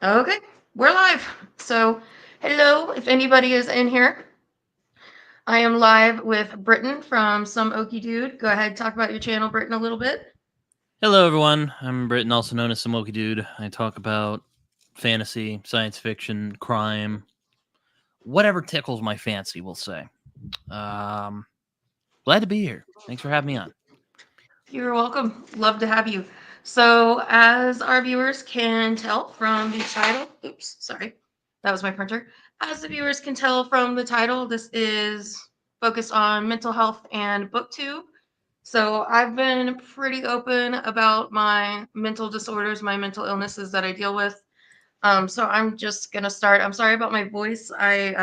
Okay, we're live. So, hello, if anybody is in here. I am live with Britton from Some Okie Dude. Go ahead, talk about your channel, Britton, a little bit. Hello, everyone. I'm Britton, also known as Samoki Dude. I talk about fantasy, science fiction, crime, whatever tickles my fancy, we'll say. Um, Glad to be here. Thanks for having me on. You're welcome. Love to have you. So, as our viewers can tell from the title, oops, sorry, that was my printer. As the viewers can tell from the title, this is focused on mental health and BookTube. So, I've been pretty open about my mental disorders, my mental illnesses that I deal with. So I'm just gonna start. I'm sorry about my voice. I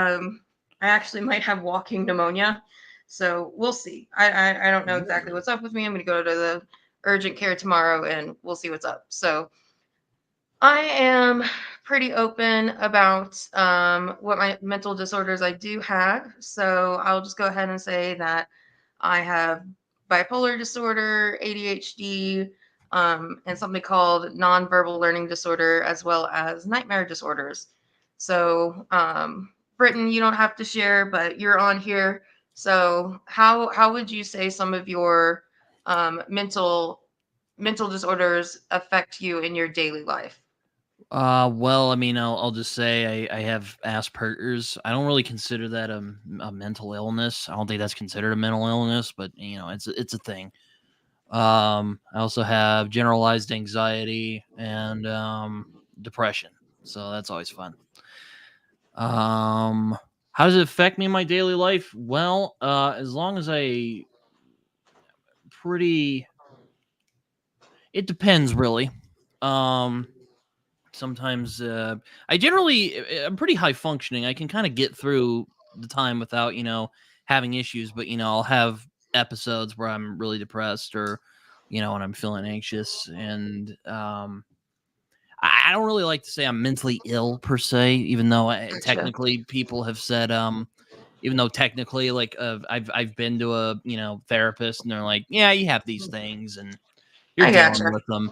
actually might have walking pneumonia, so we'll see. I don't know exactly what's up with me. I'm gonna go to the urgent care tomorrow, and we'll see what's up. So I am pretty open about what my mental disorders I do have. So I'll just go ahead and say that I have bipolar disorder, ADHD, and something called nonverbal learning disorder, as well as nightmare disorders. So, Britton, you don't have to share, but you're on here. So, how would you say some of your mental disorders affect you in your daily life? Well, I mean, I'll just say I have Asperger's. I don't really consider that a mental illness. I don't think that's considered a mental illness, but it's a thing. I also have generalized anxiety and depression, so that's always fun. Um, how does it affect me in my daily life? Well, as long as I pretty, it depends really. Um, Sometimes I'm pretty high functioning. I can kind of get through the time without having issues, but I'll have episodes where I'm really depressed or when I'm feeling anxious and I don't really like to say I'm mentally ill per se, even though Gotcha. technically people have said even though technically like I've been to a therapist and they're like, yeah, you have these things and you're I dealing gotcha. with them,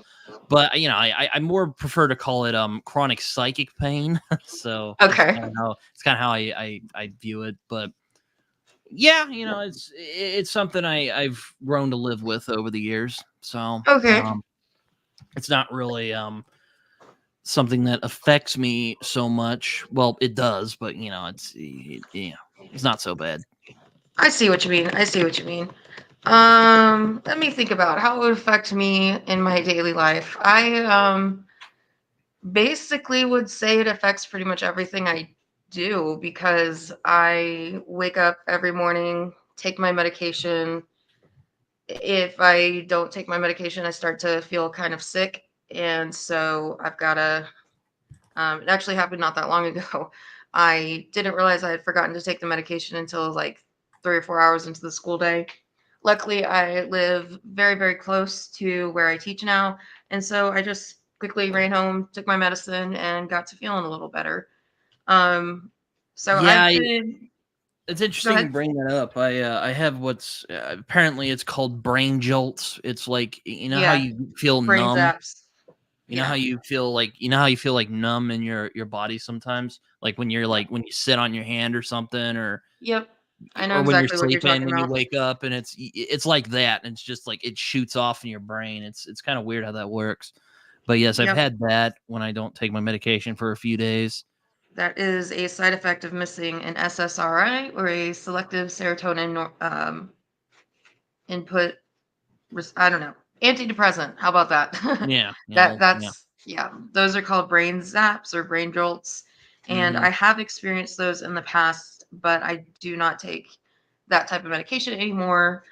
but I more prefer to call it chronic psychic pain. So Okay. it's kind of how I view it, but yeah, it's something I've grown to live with over the years. So Okay. it's not really something that affects me so much. Well, it does, but it's not so bad. I see what you mean. I see what you mean. Let me think about how it would affect me in my daily life. I basically would say it affects pretty much everything I do because I wake up every morning, take my medication. If I don't take my medication, I start to feel kind of sick. And so I've got to, it actually happened not that long ago. I didn't realize I had forgotten to take the medication until like 3 or 4 hours into the school day. Luckily, I live very, very close to where I teach now. And so I just quickly ran home, took my medicine, and got to feeling a little better. Um, so Yeah, I've been, it's go interesting you ahead. bring that up. I have what's apparently it's called brain jolts. It's like how Yeah, you feel brain numb. zaps. Yeah. How you feel like numb in your body sometimes, like when you're like when you sit on your hand or something, Yep. I know or when you're exactly what you're sleeping talking when you about. wake up and it's like that and it's just like it shoots off in your brain. It's kind of weird how that works, but yes, I've Yep. had that when I don't take my medication for a few days. That is a side effect of missing an SSRI or a selective serotonin input. I don't know. Antidepressant. How about that? Yeah, yeah, that well, yeah. that's yeah. Those are called brain zaps or brain jolts, and Hmm. I have experienced those in the past, but I do not take that type of medication anymore.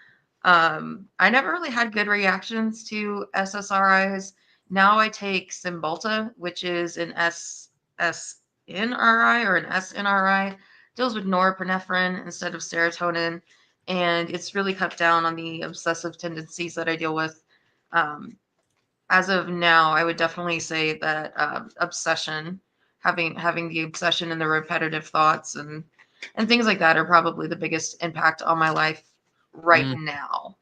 I never really had good reactions to SSRIs. Now I take Cymbalta, which is an SNRI or an SNRI, deals with norepinephrine instead of serotonin, and it's really cut down on the obsessive tendencies that I deal with. Um, as of now, I would definitely say that obsession, having the obsession and the repetitive thoughts and things like that, are probably the biggest impact on my life right Mm. now.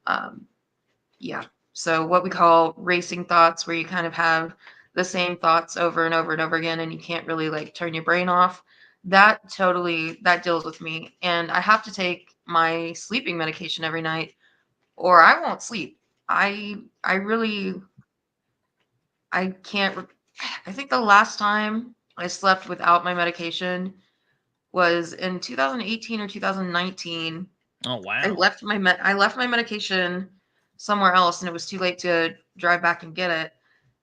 Um, yeah. So what we call racing thoughts, where you kind of have the same thoughts over and over and over again, and you can't really like turn your brain off. That deals with me, and I have to take my sleeping medication every night, or I won't sleep. I really I can't. I think the last time I slept without my medication was in 2018 or 2019. Oh wow. I left my medication somewhere else, and it was too late to drive back and get it.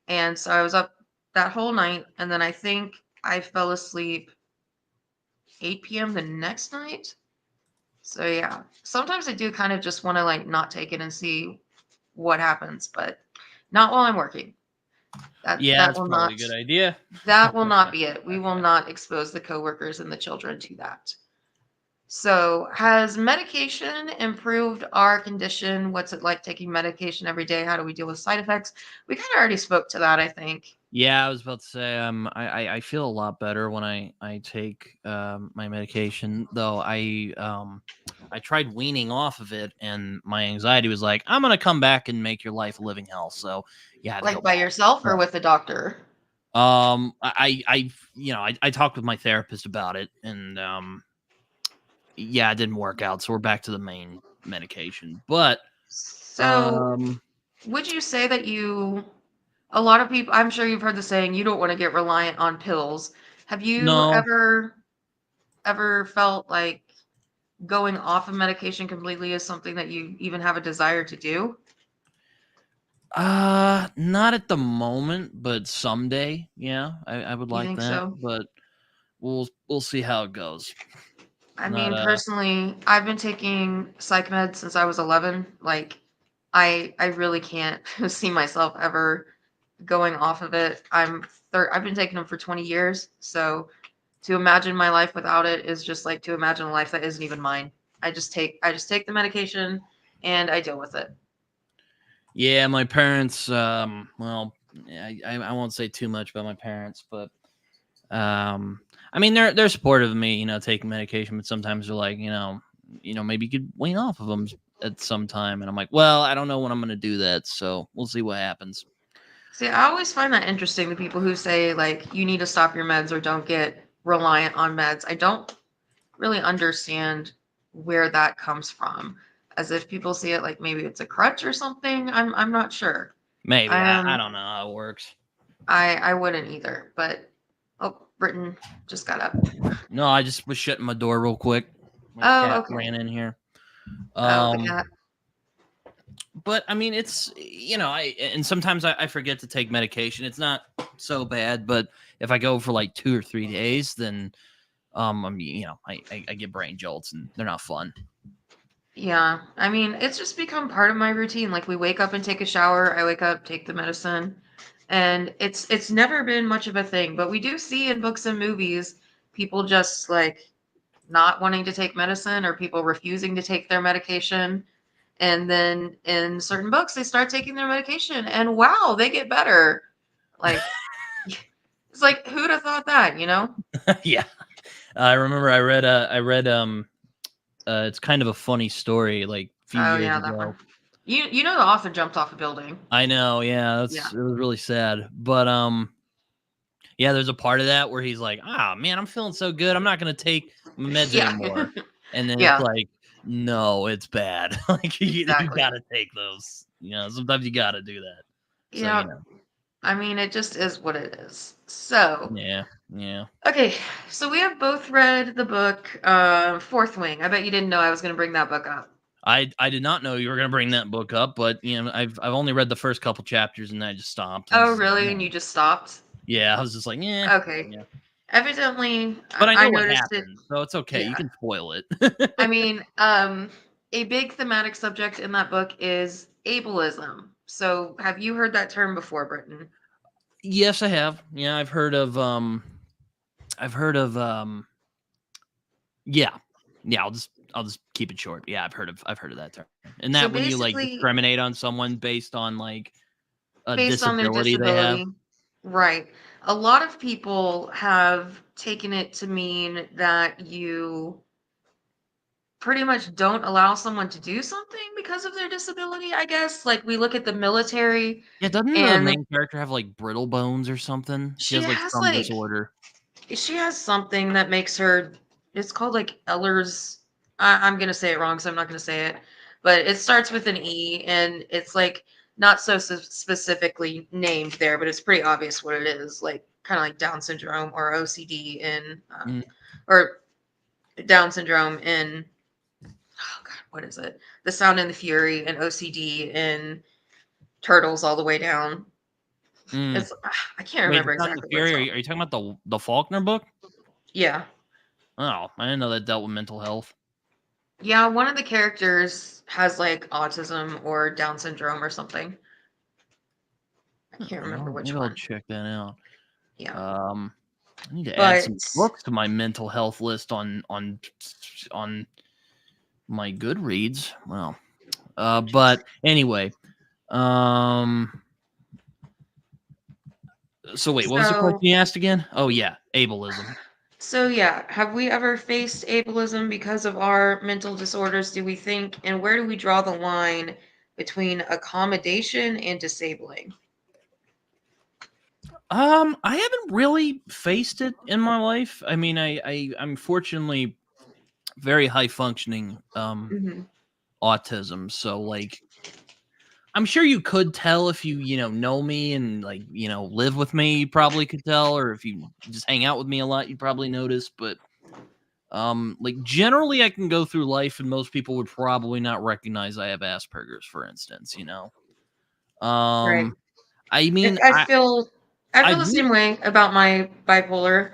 And so I was up that whole night, and then I think I fell asleep 8 p.m. the next night. So yeah, sometimes I do kind of just want to like not take it and see what happens, but not while I'm working. That Yeah, that that's will probably not a good idea. that will not be it. We will not expose the coworkers and the children to that. So, has medication improved our condition? What's it like taking medication every day? How do we deal with side effects? We kind of already spoke to that, I think. Yeah, I was about to say, I feel a lot better when I take my medication. Though I tried weaning off of it, and my anxiety was like, I'm gonna come back and make your life a living hell. So yeah, I had to go Like by back. yourself or But with a doctor? I talked with my therapist about it, and yeah, it didn't work out. So we're back to the main medication. But So, um, would you say that a lot of people, I'm sure you've heard the saying, you don't want to get reliant on pills. Have you no. ever felt like going off of medication completely is something that you even have a desire to do? Not at the moment, but someday, yeah, I would You like think that, so? but we'll see how it goes. I Not mean, personally, I've been taking psych meds since I was 11. Like, I really can't see myself ever going off of it. I've been taking them for 20 years, so to imagine my life without it is just like to imagine a life that isn't even mine. I just take the medication and I deal with it. yeah, my parents, well, I won't say too much about my parents, but um, I mean they're supportive of me, taking medication, but sometimes they're like, maybe you could wean off of them at some time, and I'm like, well, I don't know when I'm gonna do that, so we'll see what happens. See, I always find that interesting, the people who say like you need to stop your meds or don't get reliant on meds. I don't really understand where that comes from. As if people see it like maybe it's a crutch or something. I'm not sure. Maybe I Um don't know how it works. I wouldn't either, but oh, Britton just got up. No, I just was shutting my door real quick. My Oh, cat okay. ran in here. Oh, the Um, cat. but I mean, it's and sometimes I forget to take medication. It's not so bad, but if I go for like 2 or 3 days, then I get brain jolts and they're not fun. Yeah. I mean, it's just become part of my routine. Like we wake up and take a shower, I wake up, take the medicine, and it's never been much of a thing, but we do see in books and movies people just like not wanting to take medicine or people refusing to take their medication. And then in certain books, they start taking their medication and wow, they get better. Like, it's like, who'd have thought that, you know? Yeah, I remember I read it's kind of a funny story like a few Oh, years yeah, that one. ago. You know, the author jumped off a building. I know, yeah, Yeah. it was really sad, but yeah, there's a part of that where he's like, "Ah, man, I'm feeling so good. I'm not gonna take my meds Yeah. anymore." And then it's Yeah, like, "No, it's bad. Like you exactly. gotta take those. Sometimes you gotta do that." So Yeah. I mean, it just is what it is. So, yeah, yeah. okay. So we have both read the book, Fourth Wing. I bet you didn't know I was going to bring that book up. I did not know you were gonna bring that book up, but I've only read the first couple chapters and I just stopped. I was Oh, just like, really? And no. you just stopped? Yeah, I was just like, yeah, Okay. yeah. Evidently, But I I know what noticed it. happened, so it's okay. You Yeah. can spoil it. I mean, a big thematic subject in that book is ableism. So, have you heard that term before, Britton? Yes, I have. Yeah, I've heard of yeah. Yeah, I'll just keep it short. Yeah, I've heard of that term. And So that when you like basically, discriminate on someone based on like a based on their disability they have. disability, right? A lot of people have taken it to mean that pretty much don't allow someone to do something because of their disability, I guess. Like we look at the military Yeah, doesn't the and main character have like brittle bones or something? She she has like has some like disorder. she has something that makes her, it's called like Eller's, I'm gonna say it wrong, so I'm not gonna say it, but it starts with an E and it's like not so specifically named there, but it's pretty obvious what it is, like kind of like Down syndrome or OCD in Mm, or Down syndrome in, oh god, what is it, The Sound and the Fury, and OCD in Turtles all the way down. mm. It's I can't Wait, the remember Sound of the exactly what it's Fury. called. Are you talking about the Faulkner book? Yeah. Oh, I didn't know that dealt with mental health. Yeah, one of the characters has like autism or Down syndrome or something. I can't remember Well, which maybe I'll one. check that out. Yeah. Um, I need to add But some books to my mental health list on my Goodreads. Well, but anyway, um, so wait, what was the question so you asked again? Oh yeah, ableism. so yeah, have we ever faced ableism because of our mental disorders, do we think, and where do we draw the line between accommodation and disabling? I haven't really faced it in my life. I mean, I'm fortunately very high functioning Hmm. autism, so like I'm sure you could tell if you know me and like live with me, you probably could tell, or if you just hang out with me a lot, you'd probably notice. But like generally, I can go through life, and most people would probably not recognize I have Asperger's, for instance. Right. I If mean, I I feel I I feel the do. same way about my bipolar,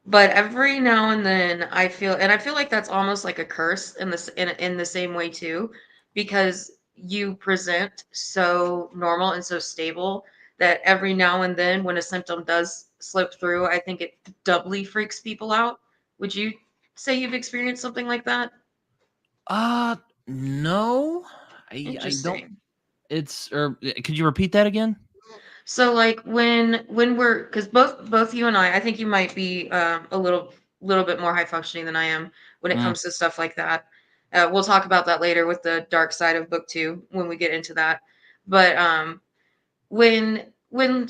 but every now and then I feel, and I feel like that's almost like a curse in this in the same way too, because you present so normal and so stable that every now and then when a symptom does slip through, I think it doubly freaks people out. Would you say you've experienced something like that? Uh no, I don't. Interesting. It's or could you repeat that again? So like when we're, because both you and I think you might be a little bit more high functioning than I am when it Mm, comes to stuff like that. We'll talk about that later with the dark side of book 2 when we get into that. But when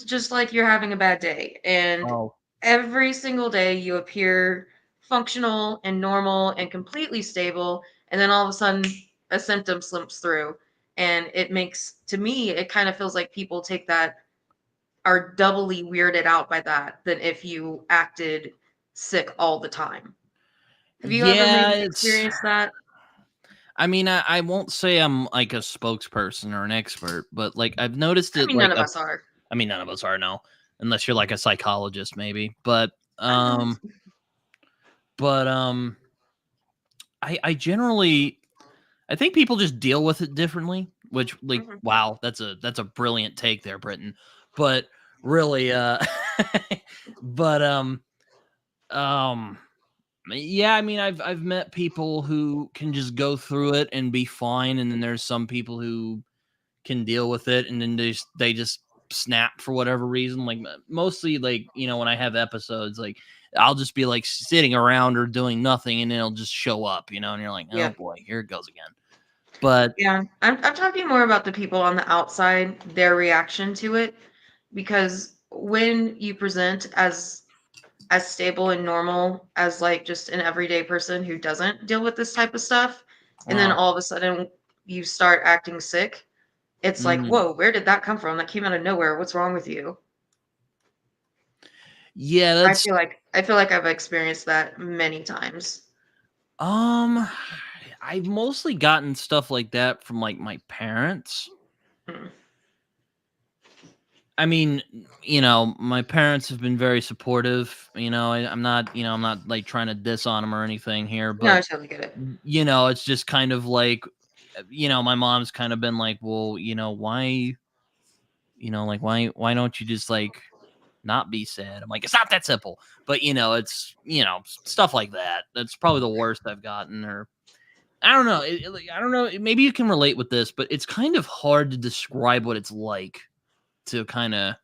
just like you're having a bad day and oh, every single day you appear functional and normal and completely stable, and then all of a sudden a symptom slips through, and it makes, to me it kind of feels like people take that, are doubly weirded out by that than if you acted sick all the time. Have you ever yeah, maybe it's. experienced that? I mean, I won't say I'm like a spokesperson or an expert, but like I've noticed I it mean, like none of a us are. I mean, none of us are now, unless you're like a psychologist, maybe. But I know. but I generally I think people just deal with it differently. Which like Mhm. wow, that's a brilliant take there, Britton. But really, but um, yeah, I mean, I've met people who can just go through it and be fine, and then there's some people who can deal with it, and then they just snap for whatever reason. Like mostly, like when I have episodes, like I'll just be like sitting around or doing nothing, and it'll just show up, and you're like, oh Yeah. boy, here it goes again. But Yeah. I'm talking more about the people on the outside, their reaction to it, because when you present as stable and normal as like just an everyday person who doesn't deal with this type of stuff, and then uh, all of a sudden you start acting sick, it's like, mm, whoa, where did that come from? That came out of nowhere. What's wrong with you? yeah, that's I feel like I've experienced that many times. um, I've mostly gotten stuff like that from like my parents. Mm. I mean, my parents have been very supportive. I'm not like trying to diss on them or anything here, No, I but totally get it. it's just kind of like, my mom's kind of been like, well, why, like why don't you just like not be sad? I'm like, it's not that simple, but it's stuff like that. That's probably the worst I've gotten, or I don't know. Like, I don't know. Maybe you can relate with this, but it's kind of hard to describe what it's like to kind of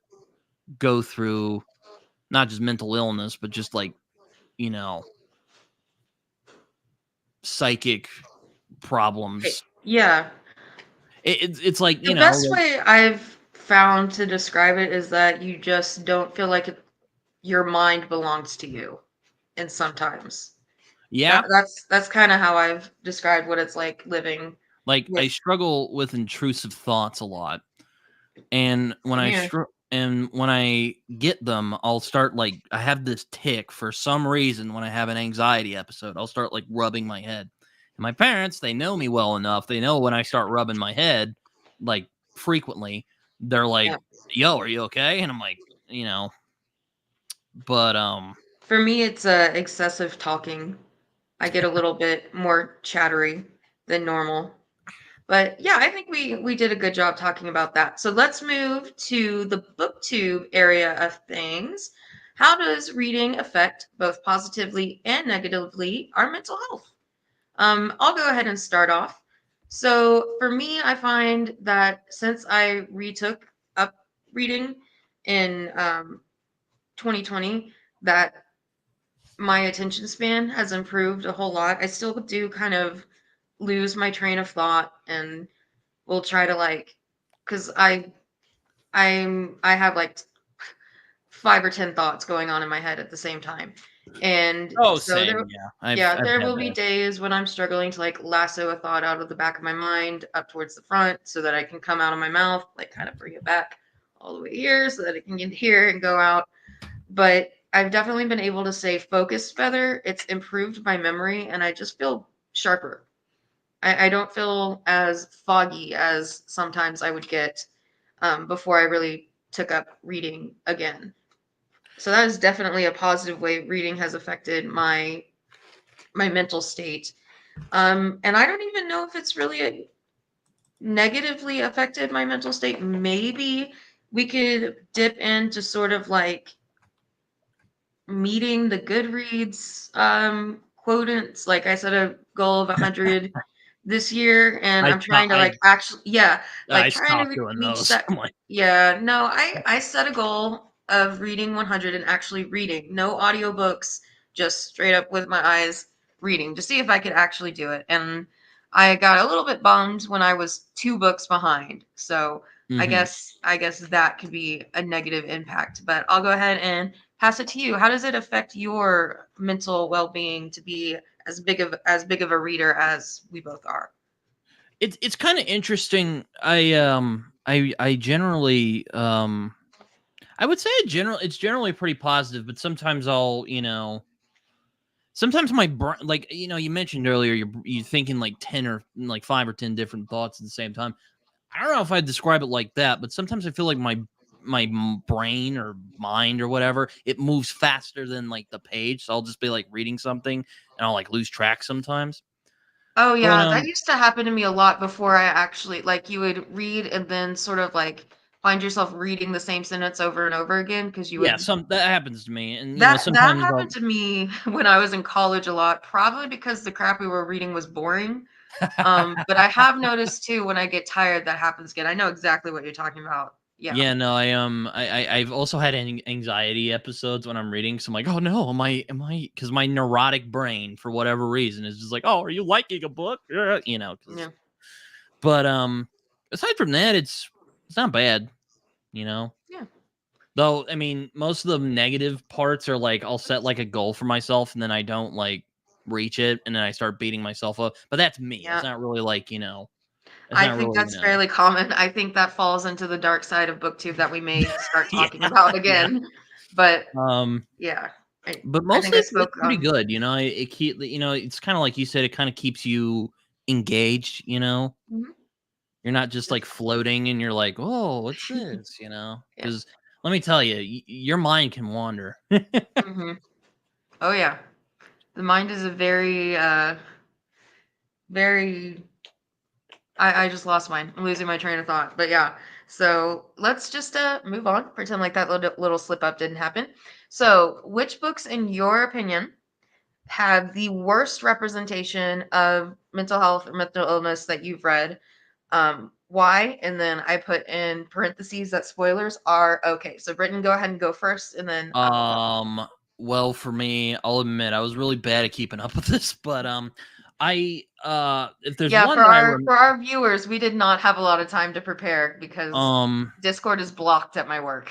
go through not just mental illness, but just like, you know, psychic. problems. Yeah. It's like, The you know, best way I've found to describe it is that you just don't feel like your mind belongs to you. And sometimes yeah, that's kind of how I've described what it's like living like I with. struggle with intrusive thoughts a lot. And when Same I here. when I get them, I'll start like I have this tick for some reason when I have an anxiety episode. I'll start like rubbing my head. And my parents, they know me well enough. They know when I start rubbing my head like frequently, they're like, Yeah. "Yo, are you okay?" And I'm like, you know, but For me, it's excessive talking. I get a little bit more chattery than normal. But yeah, I think we did a good job talking about that. So let's move to the BookTube area of things. How does reading affect both positively and negatively our mental health? I'll go ahead and start off. So for me, I find that since I retook up reading in 2020, that my attention span has improved a whole lot. I still do kind of lose my train of thought and will try to like, because I have like 5 or 10 thoughts going on in my head at the same time. And oh, so same, there, yeah. yeah, I've there had will be that. days when I'm struggling to like lasso a thought out of the back of my mind up towards the front so that I can come out of my mouth, like kind of bring it back all the way here so that it can get here and go out. But I've definitely been able to stay focused better. It's improved my memory and I just feel sharper. I don't feel as foggy as sometimes I would get before I really took up reading again. So that is definitely a positive way reading has affected my mental state. And I don't even know if it's really negatively affected my mental state. Maybe we could dip into sort of like meeting the Goodreads quotants. Like I set a goal of 100 this year, and I I'm trying to I like actually, yeah, like I trying stopped to doing reach those. that. I'm like, Yeah, no, I set a goal of reading 100 and actually reading. No audiobooks, just straight up with my eyes reading to see if I could actually do it. And I got a little bit bummed when I was 2 books behind. So mhm. I guess that could be a negative impact. But I'll go ahead and pass it to you. How does it affect your mental well-being to be as big of a reader as we both are? It's kind of interesting. I generally I would say it's generally pretty positive, but sometimes I'll, you know, sometimes my brain, like, you know, you mentioned earlier you're thinking like 10 or like 5 or 10 different thoughts at the same time. I don't know if I'd describe it like that, but sometimes I feel like my brain or mind or whatever, it moves faster than like the page. So I'll just be like reading something and I'll like lose track sometimes. Oh But yeah, that used to happen to me a lot before I actually like you would read and then sort of like find yourself reading the same sentence over and over again because you yeah, would some that happens to me, and you know that sometimes happened I'll to me when I was in college a lot, probably because the crap we were reading was boring. But I have noticed too when I get tired that happens again. I know exactly what you're talking about. Yeah. Yeah, no, I've also had anxiety episodes when I'm reading. So I'm like, oh no, am I? Because my neurotic brain, for whatever reason, is just like, oh, are you liking a book? You know, because Yeah. but aside from that, it's not bad. You know, Yeah. though. I mean, most of the negative parts are like I'll set like a goal for myself, and then I don't like reach it, and then I start beating myself up. But that's me. That's Yeah. not really like, you know. That's I not think really, that's fairly common. I think that falls into the dark side of BookTube that we may start yeah, talking about yeah. again. But Um, yeah, I, But I think mostly I it's spoke pretty good, you know, it keep you know, it's kinda like you said, it kinda keeps you engaged, you know? Mhm. You're not just, like, Yes. floating and you're like, "Oh, what's this?" You know? Yeah. Because let me tell you, your mind can wander. Hmm. Oh yeah. The mind is a very I just lost mine. I'm losing my train of thought. But yeah. So let's just move on. Pretend like that little slip up didn't happen. So which books in your opinion have the worst representation of mental health or mental illness that you've read? Why? And then I put in parentheses that spoilers are okay. So Britton, go ahead and go first, and then I will go. Um, well, for me, I'll admit I was really bad at keeping up with this, but, If there's Yeah, one that for our viewers, we did not have a lot of time to prepare because um Discord is blocked at my work.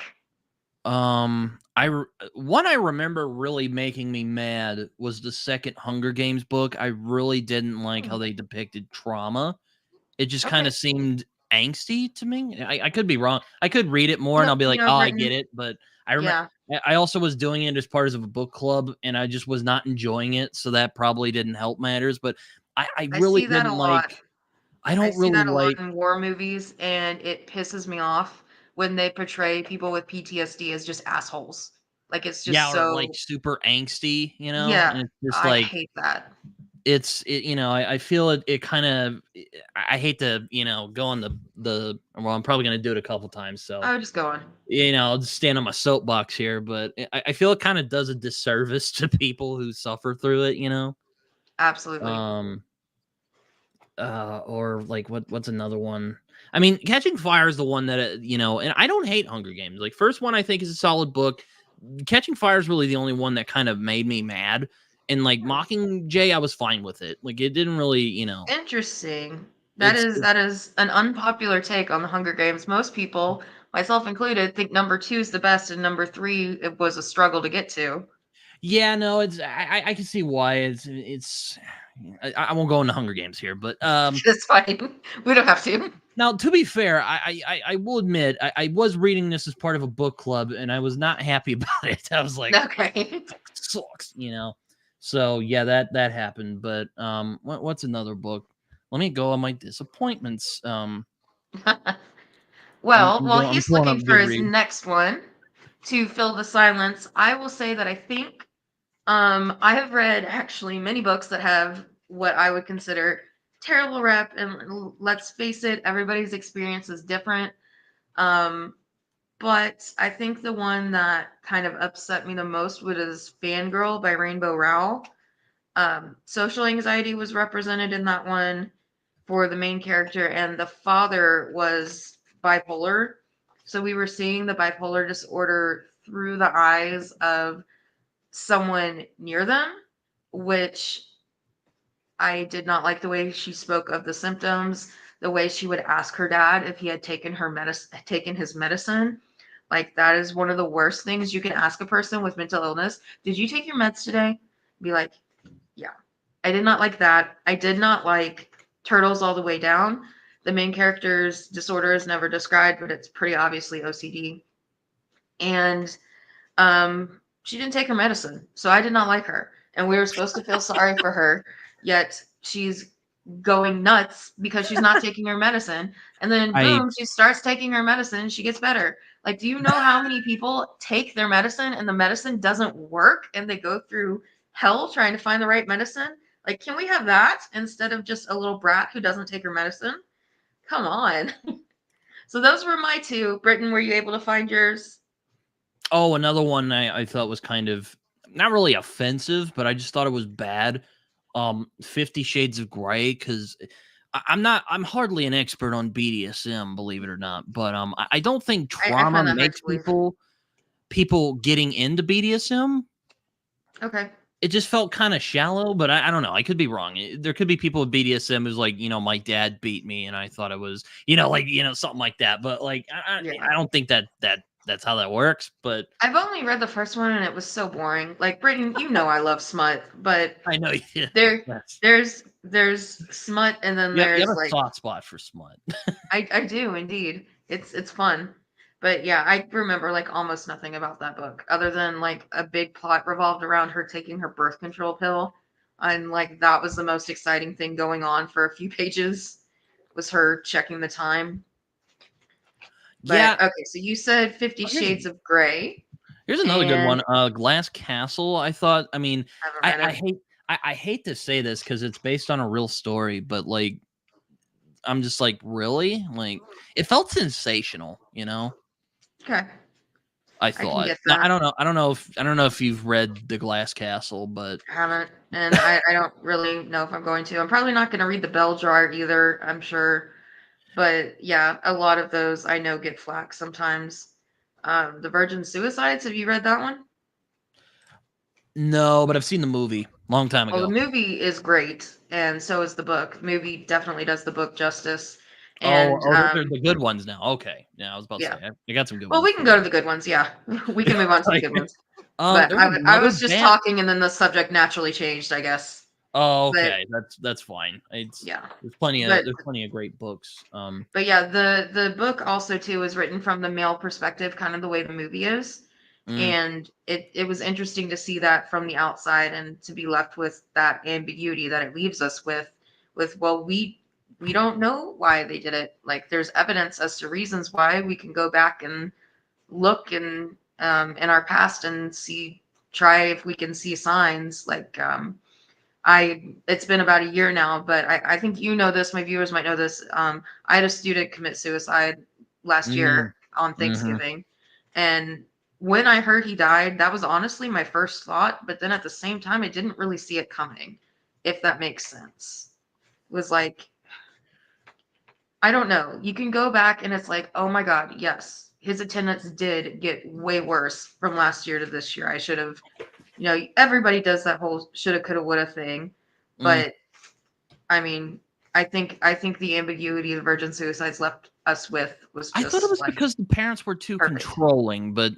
one I remember really making me mad was the second Hunger Games book. I really didn't like how they depicted trauma. It just kind Okay. of seemed angsty to me. I could be wrong. I could read it more and I'll be like, oh, I get Britton, it. But I remember yeah, I also was doing it as part of a book club and I just was not enjoying it. So that probably didn't help matters. But I I really see that a didn't lot. like, I I don't see really that a lot like, in war movies, and it pisses me off when they portray people with PTSD as just assholes. Like it's yeah, just or like so, super angsty, yeah, and it's just I like, hate that. I feel it kind of, I hate to, go on well, I'm probably going to do it a couple times. So, I would just go on. I'll just stand on my soapbox here, but I feel it kind of does a disservice to people who suffer through it. Absolutely. Um, or like what's another one? I mean, Catching Fire is the one that and I don't hate Hunger Games. Like first one, I think is a solid book. Catching Fire is really the only one that kind of made me mad. And like Mockingjay, I was fine with it. Like it didn't really, Interesting. it's That is an unpopular take on the Hunger Games. Most people, myself included, think number two is the best, and number three it was a struggle to get to. yeah, no, it's I can see why it's I won't go into Hunger Games here, but It's fine. We don't have to. now to be fair, I will admit I was reading this as part of a book club and I was not happy about it. I was like, Okay. sucks. So yeah, that happened. But what's another book? Let me go on my disappointments. Well, while I'm he's pulling up looking for his Goodreads. next one to fill the silence, I will say that I think I have read actually many books that have what I would consider terrible rep, and let's face it, everybody's experience is different. Um, but I think the one that kind of upset me the most was Fangirl by Rainbow Rowell. Social anxiety was represented in that one for the main character, and the father was bipolar. So we were seeing the bipolar disorder through the eyes of someone near them, which I did not like the way she spoke of the symptoms, the way she would ask her dad if he had taken his medicine. Like that is one of the worst things you can ask a person with mental illness. Did you take your meds today? Be like, yeah. I did not like that. I did not like Turtles All the Way Down. The main character's disorder is never described, but it's pretty obviously OCD. And she didn't take her medicine. So I did not like her. And we were supposed to feel sorry for her, yet she's going nuts because she's not taking her medicine. And then I boom, she starts taking her medicine and she gets better. Like, do you know how many people take their medicine and the medicine doesn't work and they go through hell trying to find the right medicine? Like, can we have that instead of just a little brat who doesn't take her medicine? Come on. So those were my two. Britton, were you able to find yours? another one I thought was kind of not really offensive, but I just thought it was bad. 50 Shades of Grey, because I'm hardly an expert on BDSM, believe it or not, but I don't think I trauma find that hard makes to believe. people getting into BDSM. Okay. It just felt kind of shallow, but I don't know. I could be wrong. There could be people with BDSM who's like, my dad beat me, and I thought it was, something like that. But like, Yeah. I don't think that's how that works. But I've only read the first one and it was so boring. Like Britton, you know I love smut, but I know you. there That's there's smut and then you have there's a like soft spot for smut. I do indeed. It's fun. But yeah, I remember like almost nothing about that book other than like a big plot revolved around her taking her birth control pill. And like that was the most exciting thing going on for a few pages was her checking the time. But Yeah. okay, so you said 50 Oh, here's Shades of Grey here's another good and one. Glass Castle. I thought. I mean, I haven't I, read I it. hate. I hate to say this because it's based on a real story, but like I'm just like, really? Like it felt sensational. Okay. I I can thought. get Now, I that. don't know. I don't know if you've read The Glass Castle, but I haven't, and I don't really know if I'm going to. I'm probably not going to read the Bell Jar either, I'm sure. But yeah, a lot of those I know get flack sometimes. The Virgin Suicides, have you read that one? no, but I've seen the movie. Long time Well, the ago. movie is great, and so is the book. Movie definitely does the book justice. And Those are the good ones now. Okay. Yeah, I was about to yeah. say I got some good Well, ones we can for go to you. the good ones. Yeah, we can move on to the Like, good ones. But there's I another was just band. talking, and then the subject naturally changed, I guess. Oh, But okay. That's fine. It's yeah, there's but plenty of great books. yeah, the book also too is written from the male perspective, kind of the way the movie is, Mm, and it was interesting to see that from the outside and to be left with that ambiguity that it leaves us with well, we don't know why they did it. Like there's evidence as to reasons why. We can go back and look in our past and see, try if we can see signs. Like it's been about a year now, but I think you know this, my viewers might know this. I had a student commit suicide last mm, year on mhm. Thanksgiving. And when I heard he died, that was honestly my first thought. But then at the same time, I didn't really see it coming, if that makes sense. It was like, I don't know. You can go back and it's like, oh my God, yes, his attendance did get way worse from last year to this year. I should have, everybody does that whole shoulda, coulda, woulda thing. Mm. But I mean, I think the ambiguity the virgin suicides left us with was I thought it just was like because the parents were too perfect. controlling, but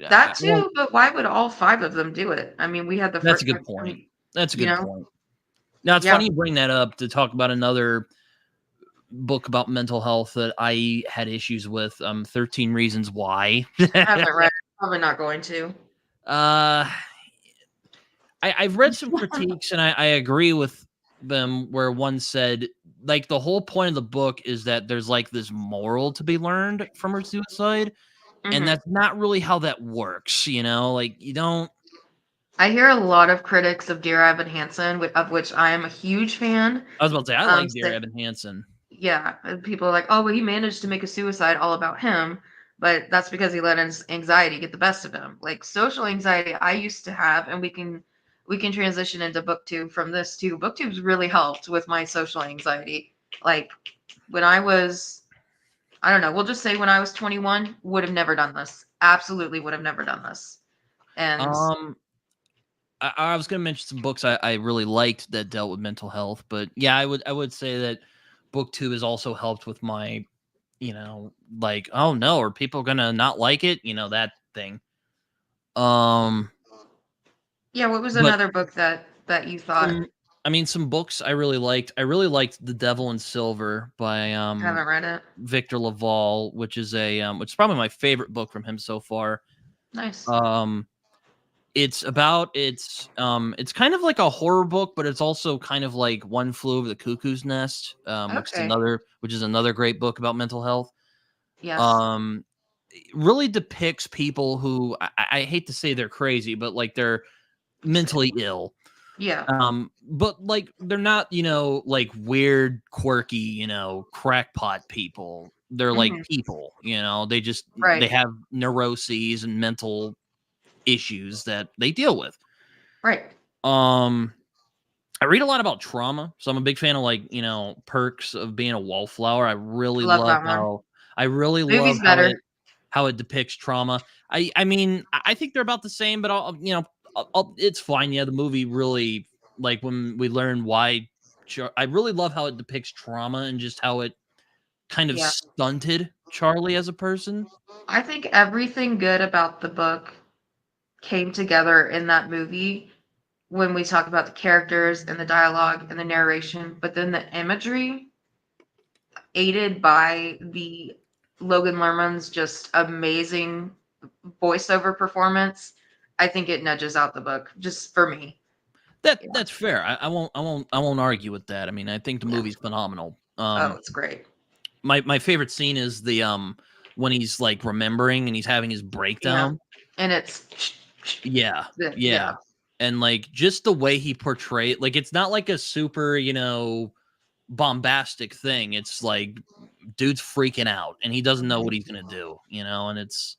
That well, too, but why would all five of them do it? I mean, we had the that's a first. good I point. mean, That's a you good know, point. Now it's yeah. funny you bring that up to talk about another book about mental health that I had issues with. 13 Reasons Why. I haven't read it. Probably not going to. uh I've read some critiques and I agree with them where one said like the whole point of the book is that there's like this moral to be learned from her suicide, and Hmm. that's not really how that works, like you don't. I hear a lot of critics of Dear Evan Hansen, of which I am a huge fan. I was about to say I like Dear Say, Evan Hansen. yeah, and people are like, oh, well, he managed to make a suicide all about him, but that's because he let his anxiety get the best of him. Like social anxiety, I used to have, and we can transition into BookTube from this too. BookTube's really helped with my social anxiety. Like when I was, I don't know, we'll just say when I was 21, would have never done this. Absolutely would have never done this. And Um, I was gonna mention some books I really liked that dealt with mental health, but yeah, I would say that BookTube has also helped with my, like, oh no, are people gonna not like it? That thing. Um, yeah, what was but another book that you thought? some, I mean, some books I really liked. I really liked The Devil in Silver by Haven't read it. Victor Laval, which is probably my favorite book from him so far. Nice. Um, it's kind of like a horror book, but it's also kind of like One Flew Over the Cuckoo's Nest, Okay. which is another great book about mental health. Yes. Um, it really depicts people who I hate to say they're crazy, but like they're mentally ill. Yeah. But like they're not, like weird, quirky, crackpot people. They're like Hmm. people, they Right. have neuroses and mental issues that they deal with. Right. Um, I read a lot about trauma, so I'm a big fan of like, Perks of Being a Wallflower. I love that one. I really love Movie's better. how it depicts trauma. I mean, I think they're about the same, but it's fine. Yeah, the movie really, like when we learn why. I really love how it depicts trauma and just how it kind of Yeah. stunted Charlie as a person. I think everything good about the book came together in that movie when we talk about the characters and the dialogue and the narration, but then the imagery aided by the Logan Lerman's just amazing voiceover performance. I think it nudges out the book just for me. That Yeah. that's fair. I won't argue with that. I mean, I think the Yeah. movie's phenomenal. Oh, it's great. My favorite scene is the when he's like remembering and he's having his Yeah. breakdown. And it's Yeah, yeah. yeah, and like just the way he portrayed, like it's not like a super bombastic thing. It's like dude's freaking out and he doesn't know what he's gonna do, and it's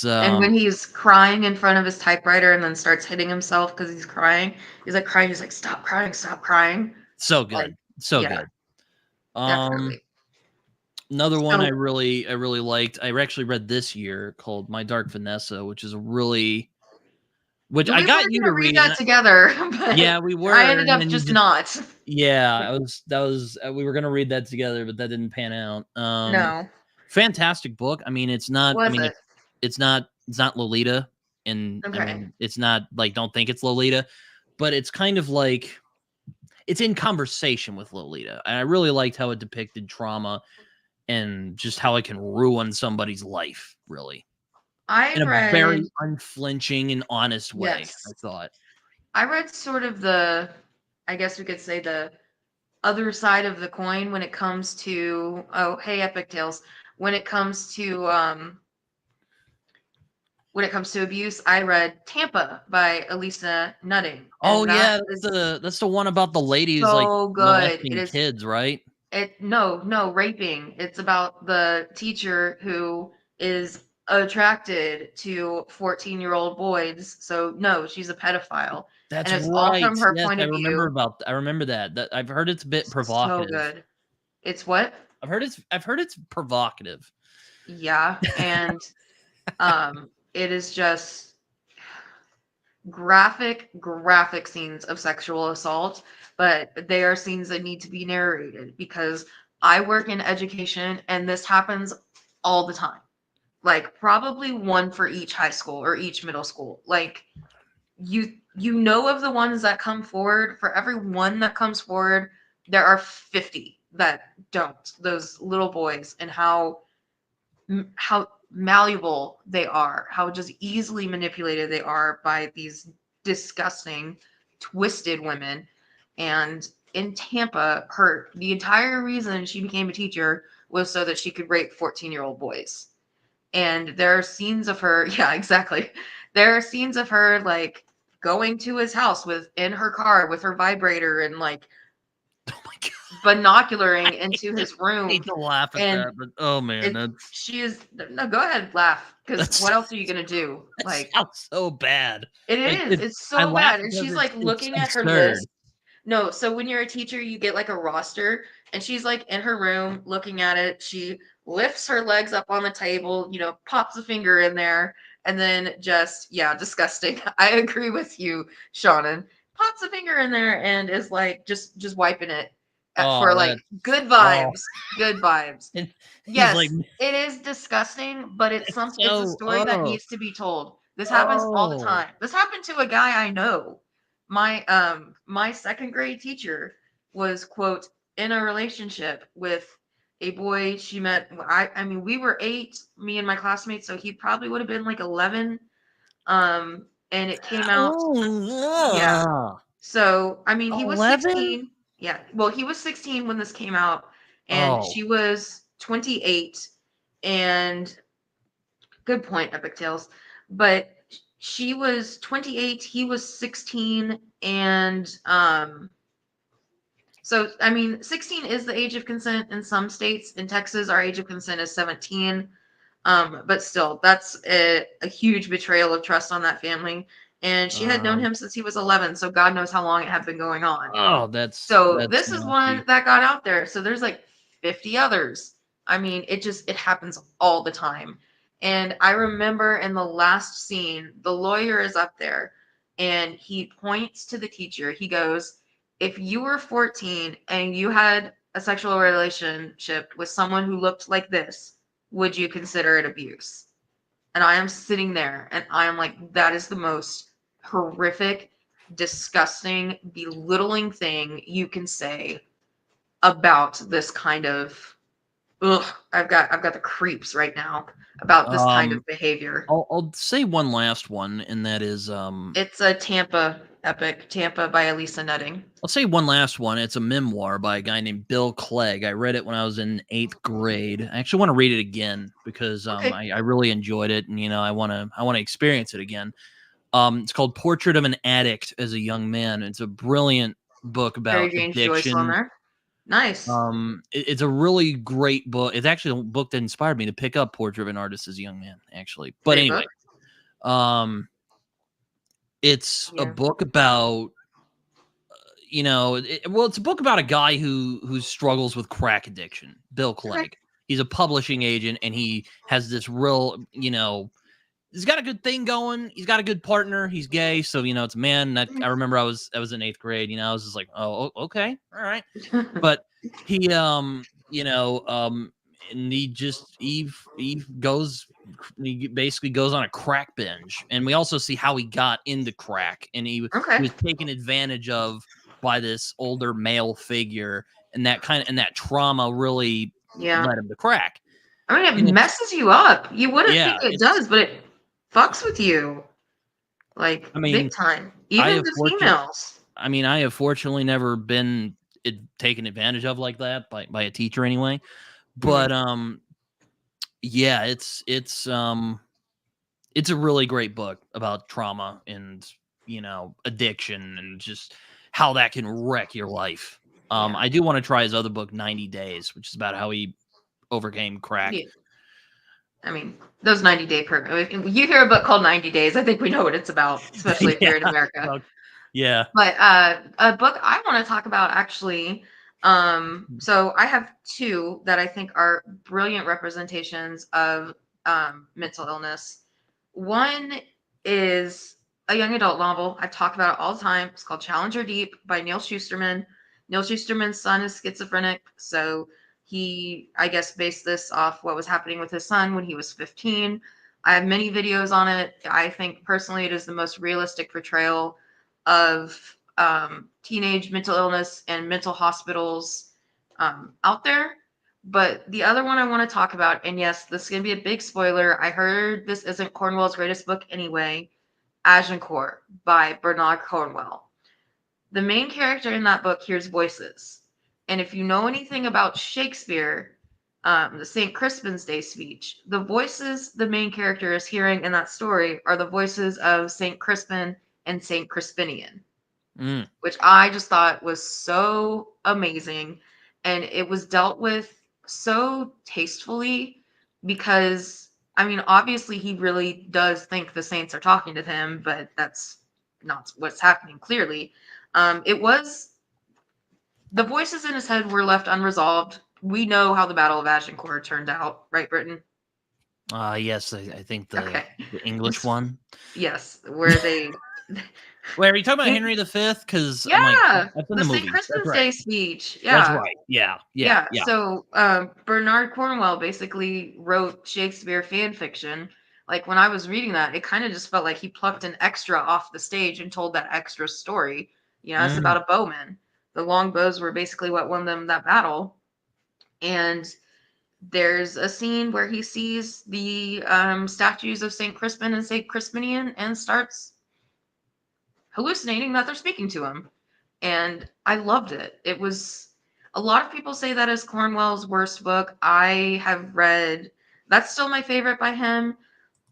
And when he's crying in front of his typewriter and then starts hitting himself because he's crying, he's like crying. He's like, stop crying, stop crying. so Like, good, so yeah, good. Um, definitely. Another one I So, really liked. I actually read this year called My Dark Vanessa, which is a really which We I were got you to gonna read read, that together, yeah, but we were, I ended and up then you just just not. yeah, we were gonna read that together, but that didn't pan out. No. Fantastic book. I mean, it's not. I Was mean, it? it's not Lolita, and I Okay. mean, it's not like don't think it's Lolita, but it's kind of like it's in conversation with Lolita. And I really liked how it depicted trauma and just how it can ruin somebody's life, really, I in a read very unflinching and honest way. I yes. thought. I read sort of I guess we could say the other side of the coin when it comes to oh, hey, Epic Tales. When it comes to abuse, I read Tampa by Elisa Nutting, Oh and that yeah, is that's the one about the ladies like so good. It molesting is kids, right? no raping. It's about the teacher who is attracted to 14-year-old boys. So no, she's a pedophile. That's And it's all right. from her Yes, point of view. I remember that. That I've heard it's a bit So provocative. good. It's what? I've heard it's provocative. Yeah. And it is just graphic scenes of sexual assault, but they are scenes that need to be narrated because I work in education and this happens all the time. Like probably one for each high school or each middle school. Like you know of the ones that come forward. For every one that comes forward, there are 50 that don't. Those little boys, and how malleable they are, how just easily manipulated they are by these disgusting, twisted women. And in Tampa, the entire reason she became a teacher was so that she could rape 14-year-old boys. And there are scenes of her, yeah, exactly. There are scenes of her like going to his house with in her car with her vibrator and like Oh my god. binocularing into his I room. hate to laugh at And that, but oh man, she is no, go ahead, laugh, because that's what else are you gonna do? that Like sounds so bad. it Like is, it's I so laugh bad. And because she's it's like it's looking at her absurd. list. No, so when you're a teacher, you get like a roster, and she's like in her room looking at it. She lifts her legs up on the table, pops a finger in there, and then just, yeah, disgusting. I agree with you, Shannon. Pops a finger in there and is like just wiping it for Oh, like that's good oh, vibes. Good vibes. and he's like Yes, it is disgusting, but it's a so story that needs to be told. This happens all the oh. time. This happened to a guy I know. My second grade teacher was, quote, in a relationship with a boy she met. I mean, we were 8, me and my classmates, so he probably would have been like 11. And it came out, yeah. Oh, So, I mean, he was 11? 16. Yeah. Well, he was 16 when this came out, and Oh. she was 28. And good point, Epic Tales. But she was 28, he was 16, and so I mean, 16 is the age of consent in some states. In Texas, our age of consent is 17. But still, that's a huge betrayal of trust on that family. And she had known Um, him since he was 11, so God knows how long it had been going on. oh, that's So that's this is one nasty. that got out there. So there's like 50 others. I mean, it happens all the time. And I remember in the last scene, the lawyer is up there and he points to the teacher. He goes, "If you were 14 and you had a sexual relationship with someone who looked like this, would you consider it abuse?" And I am sitting there and I am like, that is the most horrific, disgusting, belittling thing you can say about this kind of ugh, I've got the creeps right now about this kind Um, of behavior. I'll say one last one, and that is It's a Tampa epic, Tampa by Elisa Nutting. I'll say one last one. It's a memoir by a guy named Bill Clegg. I read it when I was in 8th grade. I actually want to read it again because Okay. I really enjoyed it, and I want to experience it again. It's called Portrait of an Addict as a Young Man. It's a brilliant book Harry about James Joyce on addiction. there. Nice. It's a really great book. It's actually a book that inspired me to pick up Portrait of an Artist as a Young Man, actually. But Great anyway, book. um, it's a Yeah. book about it's a book about a guy who struggles with crack addiction. Bill Okay. Clegg. He's a publishing agent, and he has this real, he's got a good thing going. He's got a good partner. He's gay, so it's a man. I remember I was in 8th grade. I was just like, oh, okay, all right. But he, and he goes, he basically goes on a crack binge, and we also see how he got into crack, and he Okay. was taken advantage of by this older male figure, and that trauma really Yeah. led him to crack. I mean, And it messes you up. You wouldn't yeah, think it does, but it fucks with you like I big mean, time. I Even have the fortunate. females. I have fortunately never been taken advantage of like that by a teacher anyway. Mhm. But yeah, it's a really great book about trauma and addiction and just how that can wreck your life. Yeah. I do want to try his other book, 90 Days, which is about how he overcame crack. Yeah. I mean, those 90-day program. You hear a book called 90 Days, I think we know what it's about, especially if Yeah, you're in America. well, yeah. But a book I want to talk about actually. So I have two that I think are brilliant representations of mental illness. One is a young adult novel. I talk about it all the time. It's called Challenger Deep by Neil Schusterman. Neil Schusterman's son is schizophrenic, so he, I guess, based this off what was happening with his son when he was 15. I have many videos on it. I think personally it is the most realistic portrayal of teenage mental illness and mental hospitals out there. But the other one I want to talk about, and yes, this is going to be a big spoiler. I heard this isn't Cornwell's greatest book anyway. Agincourt by Bernard Cornwell. The main character in that book hears voices. And if you know anything about Shakespeare, the St. Crispin's Day speech, the voices the main character is hearing in that story are the voices of St. Crispin and St. Crispinian, Mm. which I just thought was so amazing. And it was dealt with so tastefully because, I mean, obviously he really does think the saints are talking to him, but that's not what's happening clearly. It was the voices in his head were left unresolved. We know how the Battle of Agincourt turned out, right, Britton? Yes, I think the Okay. English one. Yes, where they. Wait, are you talking about Henry V? Because I'm like, Yeah, that's in the the St. movies. That's Crispin's right. Day speech. That's Yeah. right. Yeah, yeah, Yeah, yeah. so Bernard Cornwell basically wrote Shakespeare fan fiction. Like when I was reading that, it kind of just felt like he plucked an extra off the stage and told that extra story. It's Mm. about a bowman. The long bows were basically what won them that battle. And there's a scene where he sees the statues of St. Crispin and St. Crispinian and starts hallucinating that they're speaking to him. And I loved it. It was a lot of people say that is Cornwell's worst book. I have read that's still my favorite by him.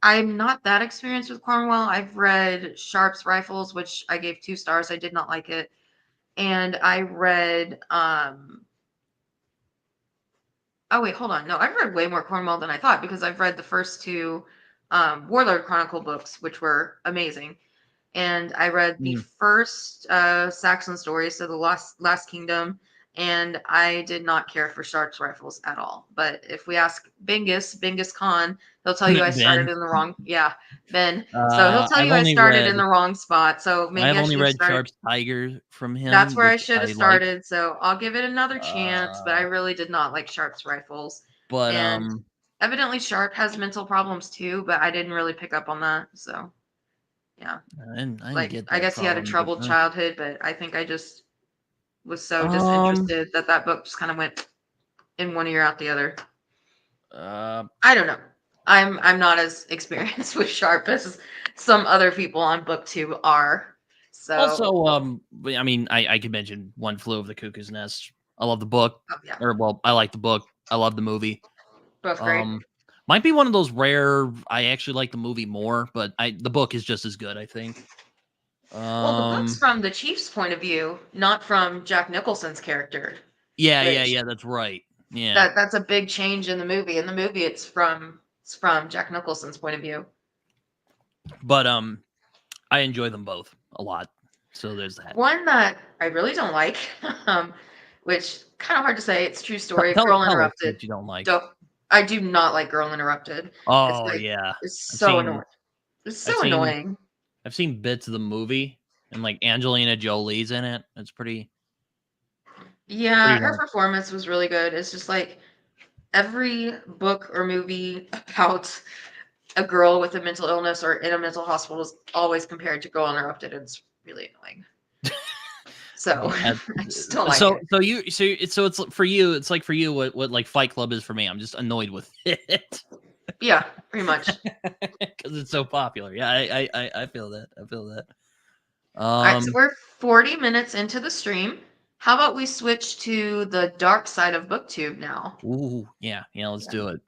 I'm not that experienced with Cornwell. I've read Sharp's Rifles, which I gave 2 stars. I did not like it. And I read oh wait, hold on. No, I've read way more Cornwell than I thought because I've read the first two Warlord Chronicle books, which were amazing. And I read the Mm. first Saxon story, so the Last Kingdom, and I did not care for Sharp's Rifles at all. But if we ask Bingus Khan, he'll tell you I started Ben, in the wrong. Yeah, Ben. So he'll tell I've you I only started read in the wrong spot. So maybe I've I only should have read started. Sharp's Tiger from That's him, where I which should have I like. started. So I'll give it another chance. But I Uh, really did not like Sharp's Rifles, but and evidently Sharp has mental problems too. But I didn't really pick up on that. So yeah. I didn't Like, get I that guess he had a problem, but troubled childhood, but I think I just was so um, disinterested that that book just kind of went in one ear out the other. uh, I don't know. I'm not as experienced with Sharp as some other people on BookTube are. So, also, I mean, I could mention One Flew Over the Cuckoo's Nest. I love the book, oh yeah, or well, I like the book. I love the movie. both great. Um, might be one of those rare. I actually like the movie more, but the book is just as good. I think. Well, the book's Um, from the Chief's point of view, not from Jack Nicholson's character, yeah, yeah, which yeah. That's right. Yeah, that's a big change in the movie. In the movie, it's from Jack Nicholson's point of view. but I enjoy them both a lot. So there's that. One that I really don't like, which kind of hard to say. It's true story. Girl Tell us Interrupted. what you don't like. Don't I do not like Girl Interrupted. It's Oh like yeah, it's I've so seen annoying. It's I've so seen annoying. I've seen bits of the movie and like Angelina Jolie's in it. It's pretty Yeah, her rough. performance was really good. It's just like every book or movie about a girl with a mental illness or in a mental hospital is always compared to Girl Interrupted. It's really annoying. So Yeah. I just don't like So it. it's for you. It's like for you what like Fight Club is for me. I'm just annoyed with it Yeah, pretty much. because it's so popular. Yeah, I feel that. I feel that. All right, so Um. we're 40 minutes into the stream. How about we switch to the dark side of BookTube now? Ooh. Yeah. Yeah. Let's Yeah. do it.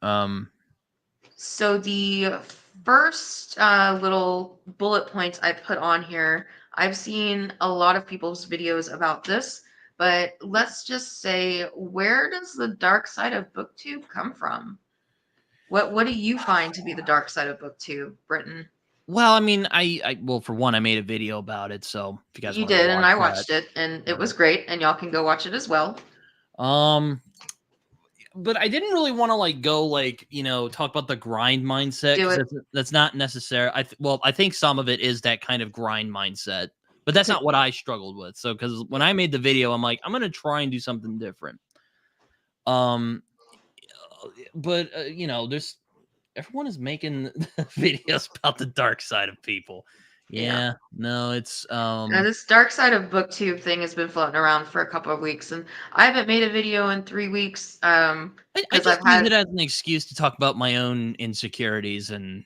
So the first little bullet points I put on here, I've seen a lot of people's videos about this, but let's just say, where does the dark side of BookTube come from? What do you find to be the dark side of BookTube, Britton? Well, I mean, well, for one, I made a video about it, so if you guys You want to go did, and watch I that. watched it, and it was great, and y'all can go watch it as well. Um, but I didn't really want to like go like talk about the grind mindset Do because it. that's not necessary. Well, I think some of it is that kind of grind mindset, but that's not what I struggled with. So because when I made the video, I'm like, I'm gonna try and do something different. Um, but there's everyone is making videos about the dark side of people. Yeah. Yeah, no, it's This dark side of BookTube thing has been floating around for a couple of weeks, and I haven't made a video in 3 weeks I because just I've use had. it as an excuse to talk about my own insecurities and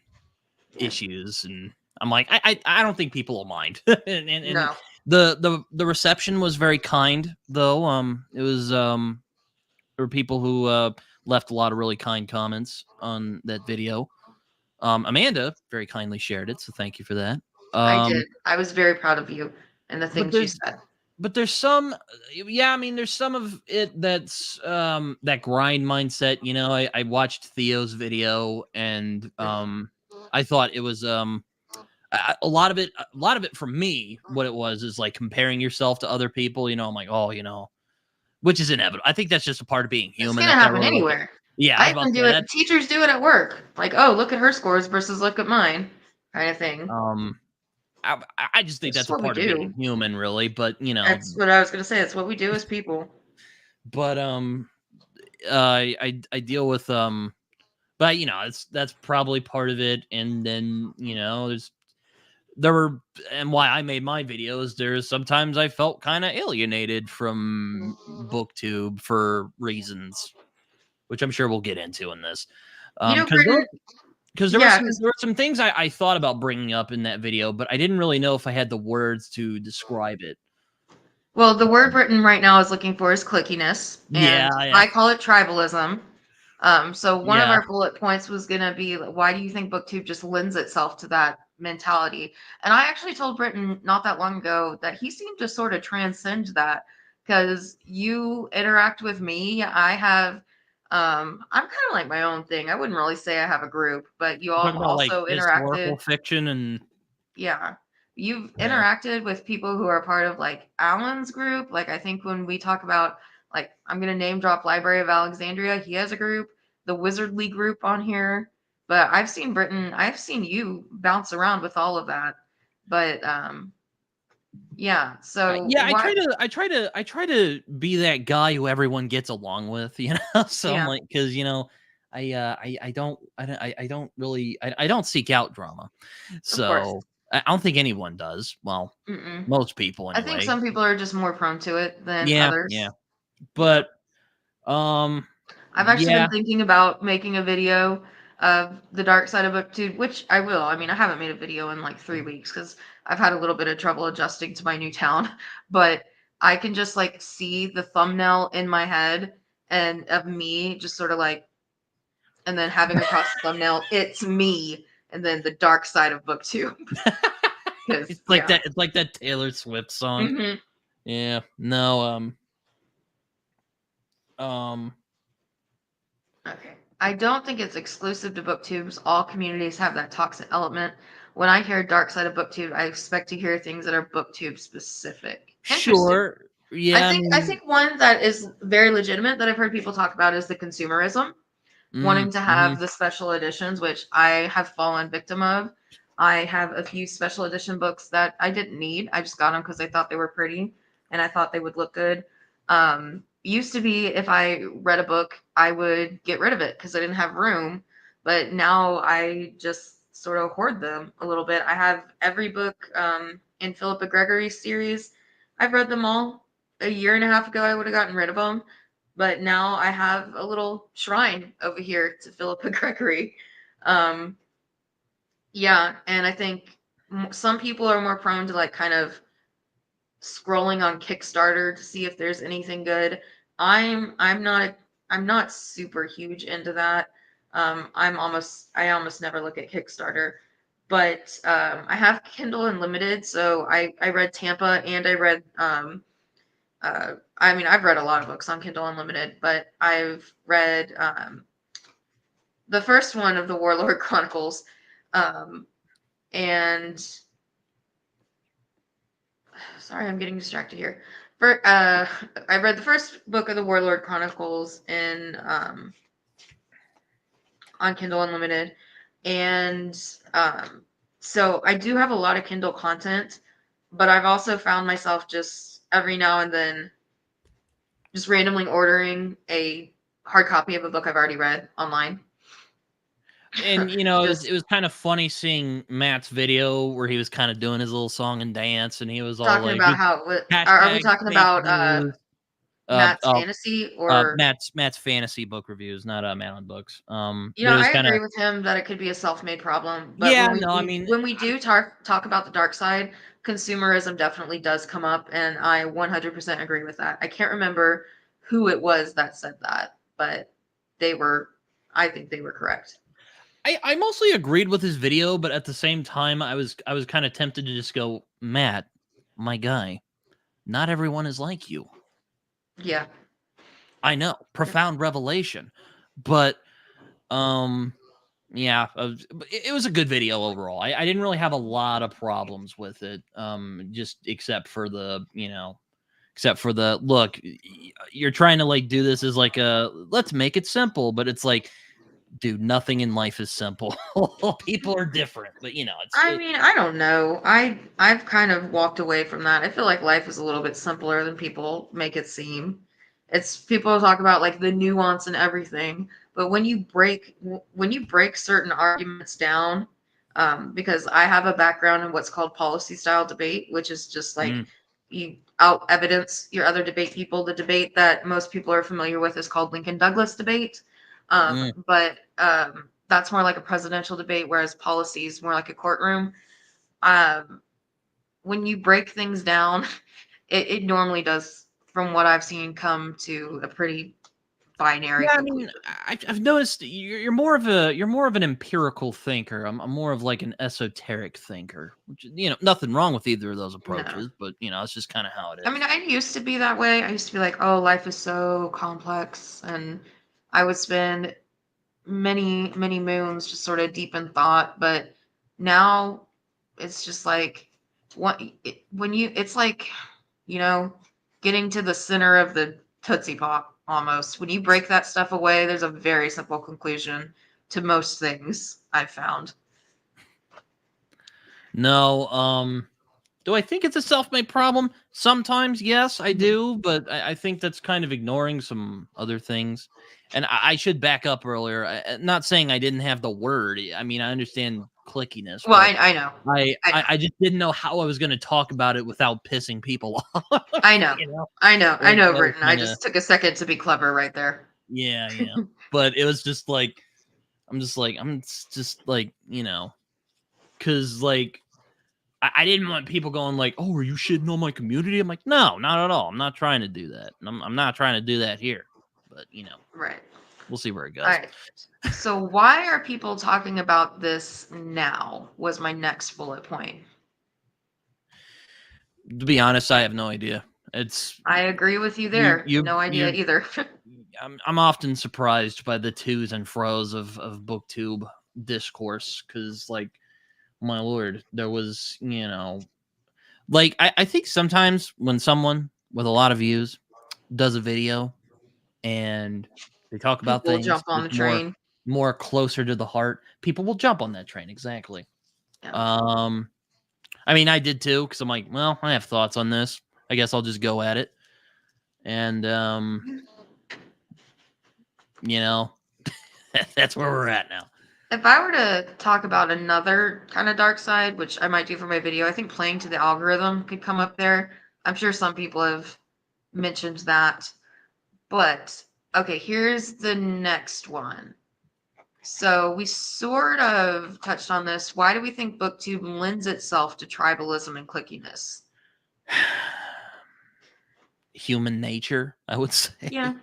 Yeah, issues, and I'm like, I don't think people will mind. and no. the reception was very kind, though. It was there were people who left a lot of really kind comments on that video. Amanda very kindly shared it, so thank you for that. I Um, did. I was very proud of you and the but things you there's said. but there's some yeah, I mean there's some of it that's that grind mindset. I watched Theo's video and I thought it was a lot of it for me, what it was is like comparing yourself to other people. I'm like, oh, which is inevitable. I think that's just a part of being It's human. gonna That's not happen really like anywhere. yeah, I I was about even to do say it. that. Teachers do it at work. Like, oh, look at her scores versus look at mine, kind of thing. um I just think It's that's just a what we part of being do. human, really. But That's what I was gonna say. It's what we do as people. but I deal with but that's probably part of it. And then there were and why I made my videos. There's sometimes I felt kind of alienated from BookTube for reasons, which I'm sure we'll get into in this. Because Britain. there were Yeah, because some things I thought about bringing up in that video, but I didn't really know if I had the words to describe it. well, the word Britain right now is looking for is clickiness, Yeah, and yeah, I call it tribalism. So one of yeah. our bullet points was gonna be, why do you think BookTube just lends itself to that mentality? And I actually told Britton not that long ago that he seemed to sort of transcend that because you interact with me. I have, I'm kind of like my own thing. I wouldn't really say I have a group, but you You all talk about like also interacted. historical fiction and Yeah. You've yeah. interacted with people who are part of like Alan's group. Like I think when we talk about, like, I'm gonna name drop Library of Alexandria, he has a group, the Wizardly group on here. But I've seen you bounce around with all of that. But yeah. So Yeah, why I try to be that guy who everyone gets along with, So I'm yeah, like, because I don't really I don't seek out drama, of course. so I don't think anyone does. Well, Mm-mm. most people I think anyway. some people are just more prone to it than Yeah, others. yeah, Yeah. but um, I've actually been yeah, thinking about making a video of the dark side of BookTube, which I will. I mean, I haven't made a video in like 3 weeks because I've had a little bit of trouble adjusting to my new town, but I can just like see the thumbnail in my head and of me just sort of like, and then having across the thumbnail, it's me, and then the dark side of BookTube. Because, it's like yeah. that. It's like that Taylor Swift song. Hmm. Yeah, no, um, Okay. I don't think it's exclusive to booktubes. All communities have that toxic element. When I hear dark side of booktube, I expect to hear things that are booktube specific. Interesting. sure, yeah, I I mean, think one that is very legitimate that I've heard people talk about is the consumerism, wanting to mhm. have the special editions, which I have fallen victim of. I have a few special edition books that I didn't need. I just got them because I thought they were pretty and I thought they would look good. Used to be if I read a book, I would get rid of it because I didn't have room. But now I just sort of hoard them a little bit. I have every book in Philippa Gregory's series. I've read them all. A year and a half ago, I would have gotten rid of them. But now I have a little shrine over here to Philippa Gregory. Um, yeah, and I think some people are more prone to like kind of scrolling on Kickstarter to see if there's anything good. I'm not super huge into that. I almost never look at Kickstarter, but I have Kindle Unlimited, so I read Tampa and I read I mean I've read a lot of books on Kindle Unlimited, but I've read the first one of the Warlord Chronicles, um, and sorry, I'm getting distracted here. I read the first book of the Warlord Chronicles in on Kindle Unlimited, and so I do have a lot of Kindle content, but I've also found myself just every now and then just randomly ordering a hard copy of a book I've already read online. And you know, Just it was kind of funny seeing Matt's video where he was kind of doing his little song and dance, and he was all talking like, about how are we hashtag talking fake about news. Matt's fantasy or Matt's fantasy book reviews, not Matt on books. you But know, it was I kind of, agree with him that it could be a self-made problem, but yeah, no, I mean, when we do talk about the dark side, consumerism definitely does come up, and I 100% agree with that. I can't remember who it was that said that, but they were, I think they were correct. I mostly agreed with his video, but at the same time, I was kind of tempted to just go, Matt, my guy, not everyone is like you. Yeah. I know, profound revelation, but yeah, it was a good video overall. I didn't really have a lot of problems with it, just except for the look. You're trying to like do this as like a let's make it simple, but it's like, dude, nothing in life is simple. People are different, but you know, I mean, I don't know. I've kind of walked away from that. I feel like life is a little bit simpler than people make it seem. It's people talk about like the nuance and everything, but when you break certain arguments down, because I have a background in what's called policy style debate, which is just like mm, you out evidence your other debate people. The debate that most people are familiar with is called Lincoln Douglas debate. mm. But that's more like a presidential debate, whereas policy is more like a courtroom. Um, when you break things down, it normally does, from what I've seen, come to a pretty binary Yeah, I mean, conclusion. I've noticed you're more of an empirical thinker. I'm more of like an esoteric thinker, which you know, nothing wrong with either of those No. approaches, but you know, it's just kind of how it I mean, is. I used to be that way. I used to be like, oh, life is so complex. And I would spend many, many moons just sort of deep in thought. But now it's just like, when you, it's like, you know, getting to the center of the Tootsie Pop almost. When you break that stuff away, there's a very simple conclusion to most things I've found. No, do I think it's a self-made problem? Sometimes, yes, I Mhm. do, but I think that's kind of ignoring some other things. And I should back up earlier. Not saying I didn't have the word. I mean, I understand clickiness, Well, but I know. I know. I just didn't know how I was going to talk about it without pissing people off. I know. You know, I know. I know, that was Britton. I kind of just took a second to be clever right there. yeah, yeah. But it was just like I'm just like because like I didn't want people going like, "Oh, are you shitting on my community?" I'm like, "No, not at all. I'm not trying to do that. And I'm not trying to do that here." But you know, Right. we'll see where it All goes. right. So why are people talking about this now? Was my next bullet point. To be honest, I have no idea. It's I agree with you you there. you No idea you're either. I'm often surprised by the twos and fros of BookTube discourse because like my lord, there was like I think sometimes when someone with a lot of views does a video and they talk about People things jump on just the train. more closer to the heart, people will jump on that train. Exactly. Yeah. Um, I mean, I did too, because I'm like, well, I have thoughts on this. I guess I'll just go at it. And you know, that's where we're at now. If I were to talk about another kind of dark side, which I might do for my video, I think playing to the algorithm could come up there. I'm sure some people have mentioned that. But okay, here's the next one. So we sort of touched on this. Why do we think BookTube lends itself to tribalism and clickiness? Human nature, I would say. Yeah,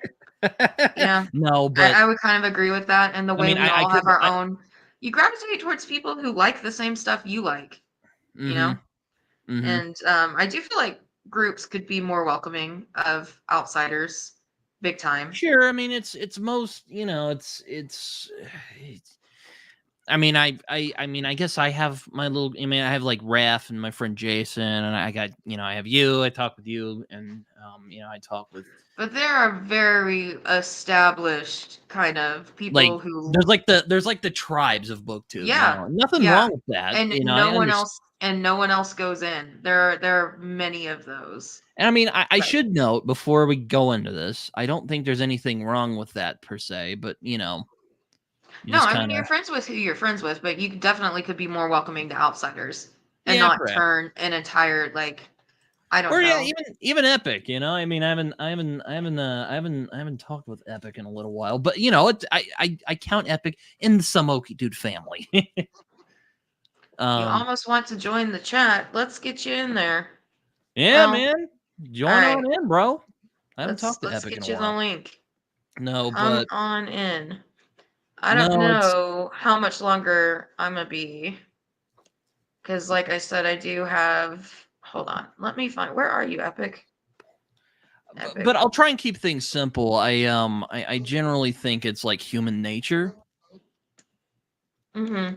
yeah. No, I, but I would kind of agree with that. And the I way mean, we I all have could. our own, you gravitate towards people who like the same stuff you like, you Mm-hmm. know? Mm-hmm. And I do feel like groups could be more welcoming of outsiders, big time. Sure. I mean, it's most, it's I mean, I mean, I guess I have my little. I mean, I have like Raph and my friend Jason, and I got, I have you. I talk with you, and I talk with But there are very established kind of like people who, there's like the tribes of BookTube. yeah, Nothing yeah, wrong with that. and I no one understand. else and no one else goes in. There are many of those. And I mean, I But should note before we go into this, I don't think there's anything wrong with that per se, but you no, just I mean kind of you're friends with who you're friends with, but you definitely could be more welcoming to outsiders and yeah, not perhaps. turn an entire like I don't Or yeah, know. even Epic, I mean, I haven't talked with Epic in a little while, but I count Epic in the some Okie dude family. You um, almost want to join the chat. Let's get you in there. yeah, Well, man, all join right. on in, bro. I haven't talked to Let's Epic in a get you the while. link. No, Come but on in. I don't no, it's know how much longer I'm gonna be, because like I said, I do have. Hold on, let me find. Where are you, Epic? but Epic. I'll try and keep things simple. I generally think it's like human nature. Mm-hmm.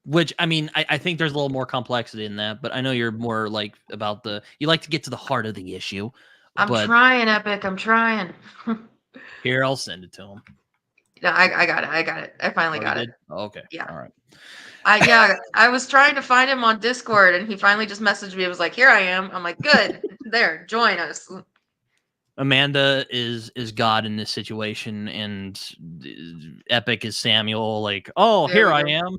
Which I mean, I think there's a little more complexity in that, but I know you're more like about you like to get to the heart of the issue. I'm But trying, Epic. I'm trying. No, here, I'll send it to him. I got it. I got it. I finally Oh, you got it. did? Oh, okay. Yeah. All right. I was trying to find him on Discord, and he finally just messaged me. It was like, "Here I am." I'm like, "Good, there, join us." Amanda is God in this situation, and Epic is Samuel. Like, oh, There here we I go. am.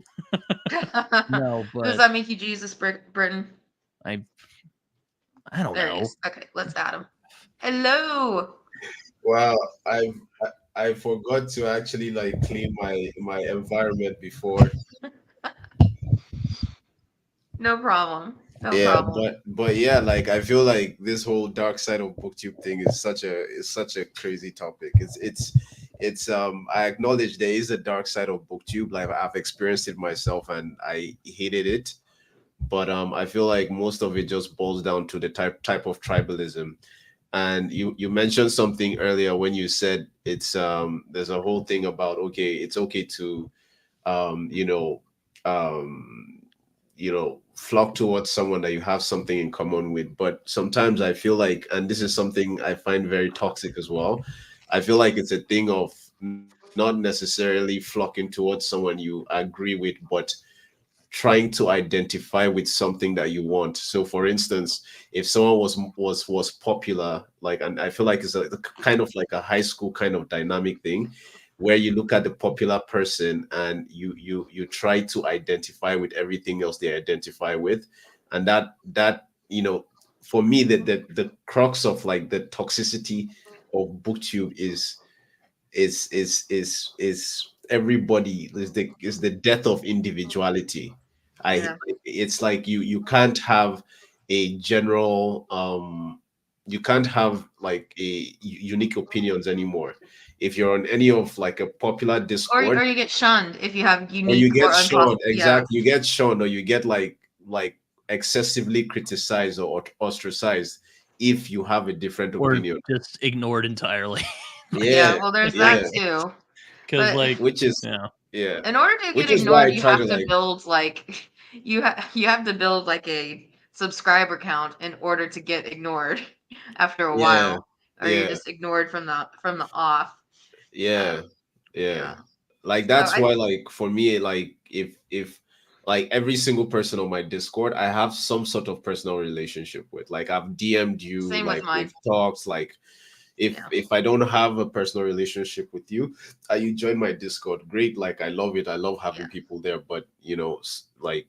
No, Does but that make you Jesus, Britton? I I don't There he know. is. Okay, let's add him. Hello. Wow, I forgot to actually like clean my environment before. No problem. No Yeah, problem. but yeah, like I feel like this whole dark side of booktube thing is such a crazy topic. It's I acknowledge there is a dark side of booktube. Like I've experienced it myself and I hated it. But I feel like most of it just boils down to the type of tribalism. And you mentioned something earlier when you said it's there's a whole thing about okay, it's okay to um you know um flock towards someone that you have something in common with. But sometimes I feel like, and this is something I find very toxic as well, I feel like it's a thing of not necessarily flocking towards someone you agree with, but trying to identify with something that you want. So for instance, if someone was popular, like, and I feel like it's a kind of like a high school kind of dynamic thing where you look at the popular person and you try to identify with everything else they identify with. And that for me, the crux of like the toxicity of booktube is everybody is the death of individuality. I Yeah. It's like you can't have a general you can't have like a unique opinions anymore. If you're on any of like a popular Or discord, you get shunned if you have or unique you get or shown, unpopular. Yeah. exactly, you get shown, or you get like excessively criticized or ostracized if you have a different Or opinion. just ignored entirely. Yeah. Yeah, Well, there's that yeah, too. Because But like, which is yeah. yeah, in order to get which is why ignored, I you try to have to like build like you have to build like a subscriber count in order to get ignored after a yeah, while, or you're yeah, just ignored from the off. yeah, Um, yeah. yeah. Like So that's I why like for me, like if like every single person on my Discord, I have some sort of personal relationship with. Like I've DM'd you, Same with like mine. we've talked. Like Yeah. if I don't have a personal relationship with you, you join my Discord. Great, like I love it. I love having Yeah. people there. But like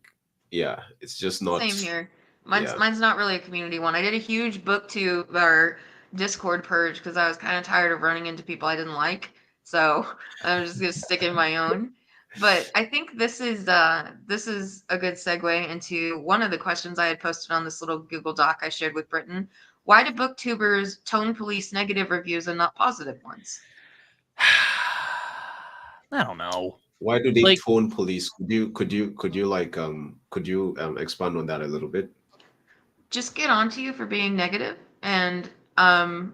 yeah, it's just not. Same here. Mine's Yeah, mine's not really a community one. I did a huge BookTube or Discord purge because I was kind of tired of running into people I didn't like. So I was just gonna stick in my own. But I think this is a good segue into one of the questions I had posted on this little Google Doc I shared with Britton. Why do booktubers tone police negative reviews and not positive ones? I don't know. why do they Like, tone police? Could you expand on that a little bit? Just get onto you for being negative and um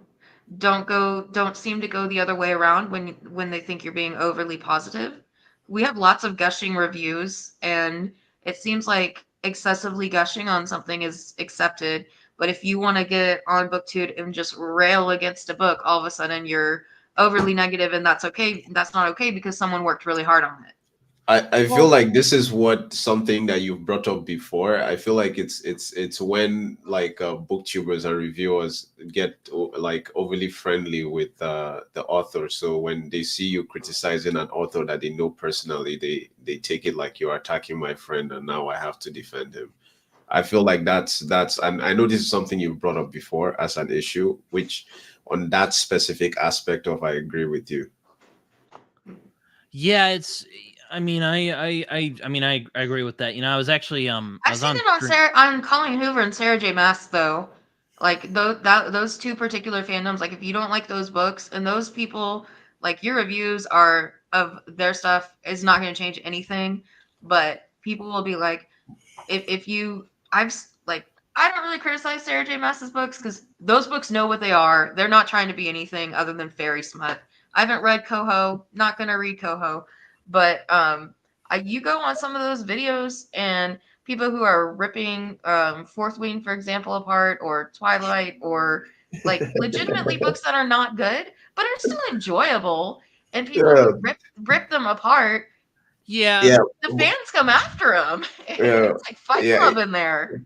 don't seem to go the other way around when they think you're being overly positive. We have lots of gushing reviews and it seems like excessively gushing on something is accepted, but if you want to get on BookTube and just rail against a book, all of a sudden you're overly negative, and that's okay. That's not okay because someone worked really hard on it. I feel well, like this is what something that you've brought up before. I feel like it's when like booktubers and reviewers get like overly friendly with the author. So when they see you criticizing an author that they know personally, they take it like you're attacking my friend, and now I have to defend him. I feel like that's and I know this is something you've brought up before as an issue, which on that specific aspect of I agree with you. yeah, it's. I mean, I agree with that. I was actually I I've was seen on it on stream. Colleen Hoover and Sarah J. Maas though. Like those two particular fandoms. Like if you don't like those books and those people, like your reviews are of their stuff is not going to change anything. But people will be like, if you, like I don't really criticize Sarah J. Maas's books because those books know what they are. They're not trying to be anything other than fairy smut. I haven't read Coho. Not going to read Coho, but you go on some of those videos and people who are ripping Fourth Wing, for example, apart, or Twilight, or like legitimately books that are not good but are still enjoyable, and people Yeah, who rip them apart, Yeah, yeah, the fans come after them. yeah, It's like fight yeah. club in there.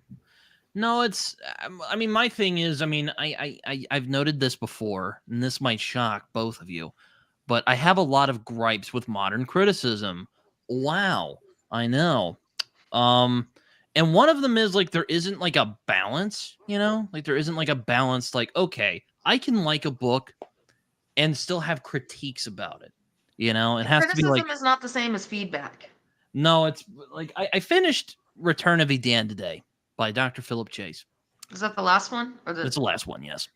no, it's. I mean, my thing is, I mean, I've noted this before, and this might shock both of you, but I have a lot of gripes with modern criticism. Wow, I know. Um, and one of them is like there isn't like a balance, like there isn't like a balance. Like, okay, I can like a book and still have critiques about it. It has to be like, Criticism is not the same as feedback. no, it's like I finished Return of Edan today by Dr. Philip Chase. Is that the last one, or It's the the last one, yes.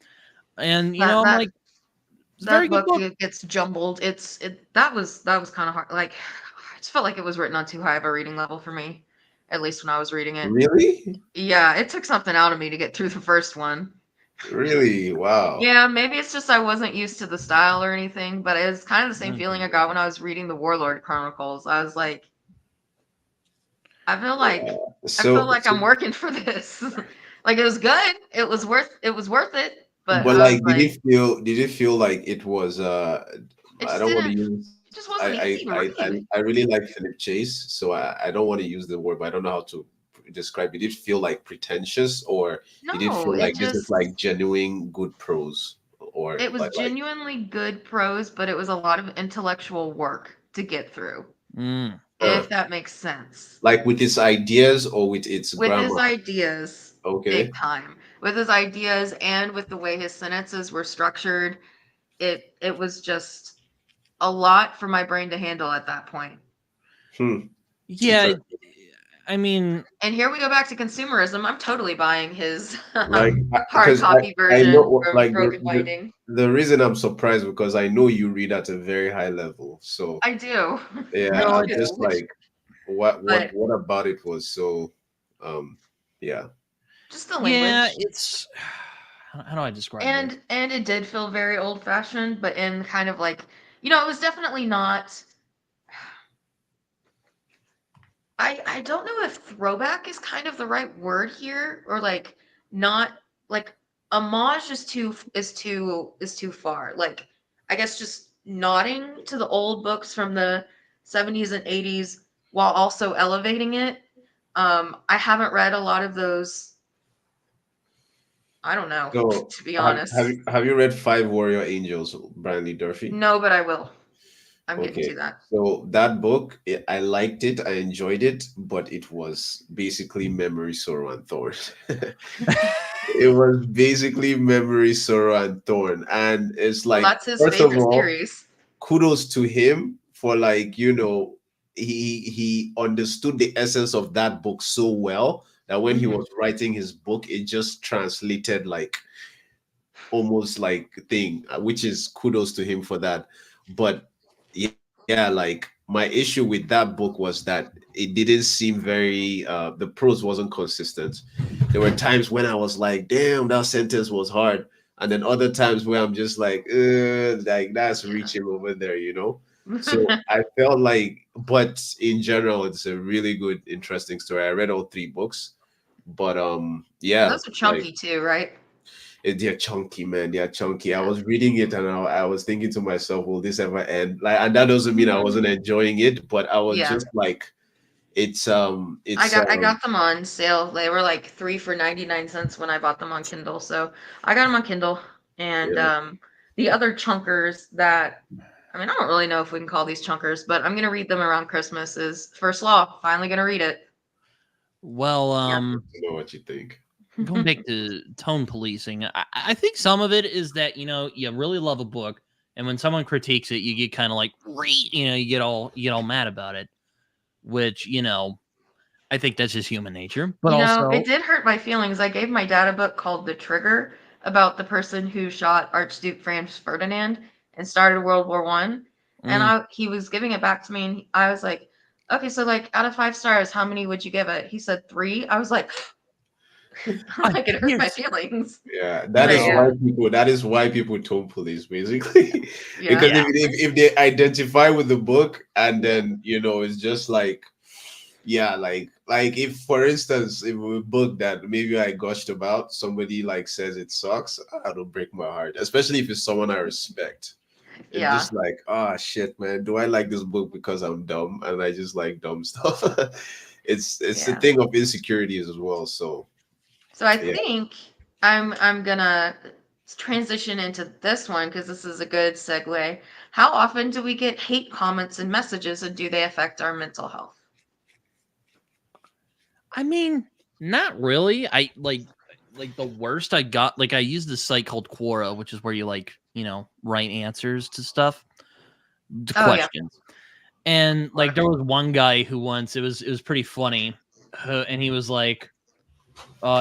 And that I'm that like, it's a very that good book book. gets jumbled? That was kind of hard. Like I just felt like it was written on too high of a reading level for me, at least when I was reading it. Really? Yeah, it took something out of me to get through the first one. Really? Wow. Yeah, maybe it's just I wasn't used to the style or anything, but it was kind of the same feeling I Mhm. got when I was reading the Warlord Chronicles. I was like, I feel like I feel So, like I'm working for this. Like it was good. It was worth it. But but I was like, like, did it feel like it was? it I just don't want to didn't. use. It just wasn't easy to read. I really like Philip Chase, so I don't want to use the word, but I don't know how to describe it. Did it feel like pretentious, or did it No, feel it like this is just like genuine good prose, or it was genuinely good prose, but it was a lot of intellectual work to get through, Mm. uh, if that makes sense. like with its ideas or with its With his grammar? ideas, big Okay. time. With his ideas and with the way his sentences were structured, it was just a lot for my brain to handle at that point. Hmm. Yeah, Interesting. I mean, And here we go back to consumerism. I'm totally buying his Like, hard because copy I version know from like Broken Binding. the reason I'm surprised because I know you read at a very high level. So I do. yeah, I no, I'm it's do. just like, But what about it was so, um, yeah. just the yeah, language. it's how do I describe this? And it did feel very old fashioned, but in kind of like, it was definitely not. I don't know if throwback is kind of the right word here, or like not like homage is too far. Like I guess just nodding to the old books from the 70s and 80s while also elevating it I haven't read a lot of those. I don't know, So to be have honest. have you, have you read Five Warrior Angels, Brian Lee Durfee? No, but I will. I'm getting Okay, to that. so that book, I liked it, I enjoyed it, but it was basically memory, sorrow, and thorn. It was basically memory, sorrow, and thorn, and it's Well, like, that's his first of favorite all, series. kudos to him for, like, he understood the essence of that book so well that when he Mhm. was writing his book, it just translated like almost like thing, which is kudos to him for that. But yeah, like my issue with that book was that it didn't seem very the prose wasn't consistent. There were times when I was like, damn, that sentence was hard. And then other times where I'm just like that's Yeah. reaching over there, you know? So I felt like, but in general, it's a really good, interesting story. I read all three books, but yeah, Those are like chunky too, right? they're chunky, man. They're chunky. I Yeah. was reading it and I was thinking to myself, will this ever end? Like, and that doesn't mean I wasn't enjoying it, but I was Yeah. just like, I it's got I got them on sale. They were like 3 for 99 cents when I bought them on Kindle. So I got them on Kindle. And yeah. the other chunkers that I mean, I don't really know if we can call these chunkers, but I'm gonna read them around Christmas. Is First Law. Finally gonna read it. Well, Yeah. I know what you think. going back to tone policing, I think some of it is that you really love a book, and when someone critiques it, you get kind of like you get all mad about it, which I think that's just human nature. But It also, did hurt my feelings. I gave my dad a book called The Trigger about the person who shot Archduke Franz Ferdinand and started World War One. And mm, he was giving it back to me, and I was like, "Okay, so like out of 5 stars, how many would you give it?" He said 3. I was like, I like it hurt my here's feelings. Yeah, But yeah, that is why people tone police basically. yeah, Because yeah. if they identify with the book and then it's just like, yeah, like if for instance, if a book that maybe I gushed about, somebody like says it sucks, it'll break my heart, especially if it's someone I respect. It's yeah, just like, ah, shit, man, do I like this book because I'm dumb and I just like dumb stuff? It's the yeah. thing of insecurities as well. So So I yeah. think I'm gonna transition into this one because this is a good segue. How often do we get hate comments and messages, and do they affect our mental health? I mean, not really. I like the worst I got. Like I used this site called Quora, which is where you write answers to stuff, to Oh yeah. questions. And like there was one guy who once it was pretty funny, and he was like,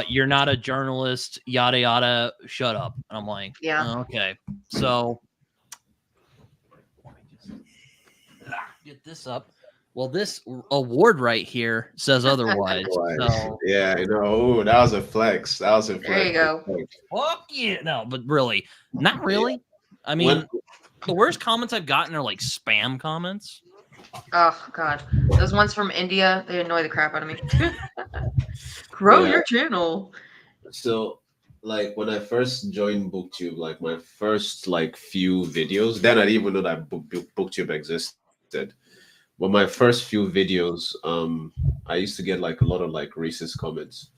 "You're not a journalist, yada yada. Shut up." And I'm like, Yeah. okay, so let me just get this up. Well, this award right here says otherwise. Otherwise, So yeah, Ooh, that was a flex. That was a There flex. you go. fuck yeah, no, but really, not Yeah. really. I When mean, the worst comments I've gotten are like spam comments. Oh God, those ones from India, they annoy the crap out of me. Grow yeah, your channel. so like when I first joined BookTube, like my first like few videos, then I didn't even know that BookTube existed. But my first few videos, I used to get like a lot of like racist comments.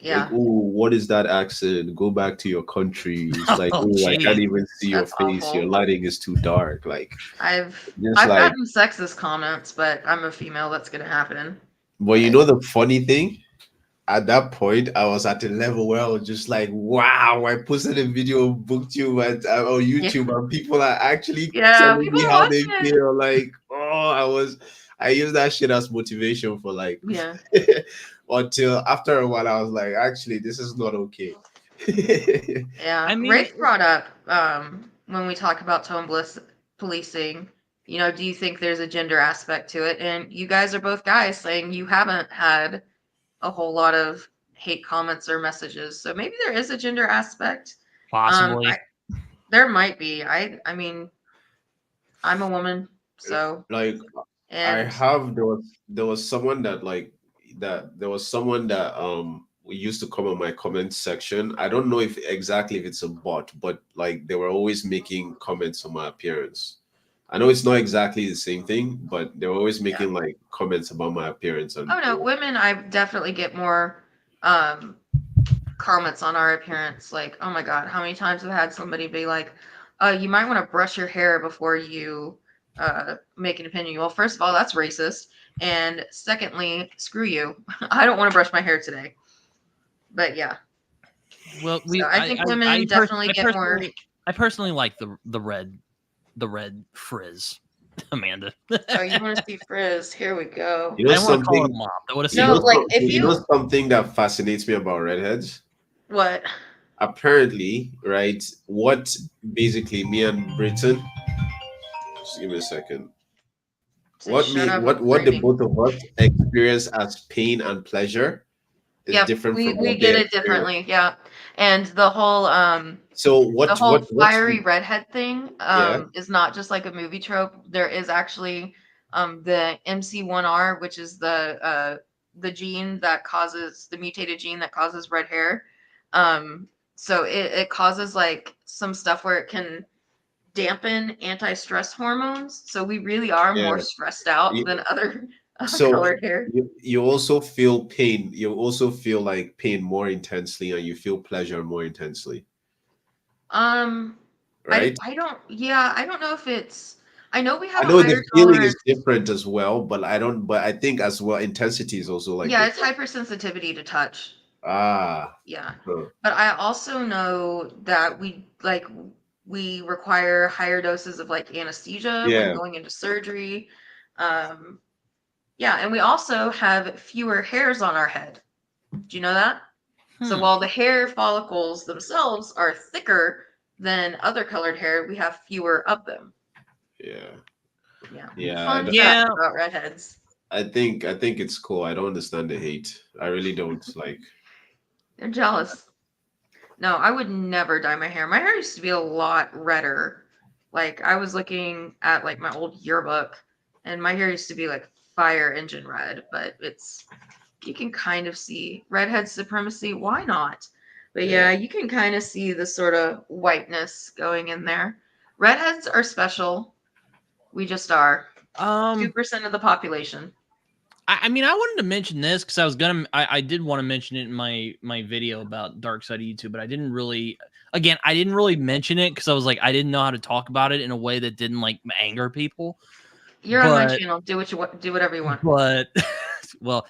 Like, Yeah, oh, what is that accent? Go back to your country. It's like, Oh, oh, I can't jeez. even see your that's face. Your awful. lighting is too dark. Like, just I've like, gotten sexist comments, but I'm a female. That's gonna happen. but you But know the funny thing? At that point, I was at a level where I was just like, wow, I posted a video of BookTube on yeah, YouTube, and people are actually yeah, telling people me are how they watching it. feel. Like, I used that shit as motivation for like, Yeah, until after a while, I was like, actually, this is not okay. yeah. I mean, Rafe brought up when we talk about policing. Do you think there's a gender aspect to it? And you guys are both guys saying you haven't had a whole lot of hate comments or messages. So maybe there is a gender aspect. possibly. There might be. I mean, I'm a woman, so Like, I and have there was someone that like that there was someone that we used to come on my comment section. I don't know if exactly if it's a bot, but like they were always making comments on my appearance. I know it's not exactly the same thing, but they're always Yeah. making like comments about my appearance Oh and no, women, I definitely get more um comments on our appearance. Like, oh my god, how many times have I had somebody be like, you might want to brush your hair before you make an opinion. Well, first of all, that's racist. And secondly, screw you. I don't want to brush my hair today. But yeah. Well, So I think women definitely get more. I personally like the red frizz, Amanda. Oh, you want to see frizz? Here we go. you I know don't want to call her something. mom. I want to You see No, know, her. like if you know you something that fascinates me about redheads. what? Apparently, right? What basically me and Britton. Just give me a second. Say shut up. I'm What the reading. both of us experience as pain and pleasure is Yep, different from we what they get it experience. differently. Yeah, and So the whole fiery redhead thing yeah, is not just like a movie trope. There is actually the MC1R, which is the gene that causes the mutated gene that causes red hair. So it causes like some stuff where it can dampen anti-stress hormones. So we really are more yeah. stressed out You- than other So colored hair. you also feel pain. You also feel like pain more intensely, and you feel pleasure more intensely, Um, right? I don't. Yeah, I don't know if it's. I know we have I a know the higher feeling is tolerance. different as well, but I don't. But I think as well, intensity is also like Yeah, it's different. hypersensitivity to touch. Ah, Yeah. huh, But I also know that we require higher doses of like anesthesia when yeah, going into surgery. Um, yeah, and we also have fewer hairs on our head. Do you know that? So Hmm. while the hair follicles themselves are thicker than other colored hair, we have fewer of them. yeah, Yeah. yeah. Fun fact Yeah. about redheads. I think it's cool. I don't understand the hate. I really don't like. They're jealous. No, I would never dye my hair. My hair used to be a lot redder. Like I was looking at like my old yearbook and my hair used to be like fire engine red, but it's you can kind of see redhead supremacy. Why not? But Yeah, yeah, you can kind of see the sort of whiteness going in there. Redheads are special. We just are. Um. 2% of the population. I mean, I wanted to mention this because I was gonna. I did want to mention it in my video about Dark Side of YouTube, but I didn't really. Again, I didn't really mention it because I was like, I didn't know how to talk about it in a way that didn't like anger people. You're on my But channel. Do do whatever you want. but well,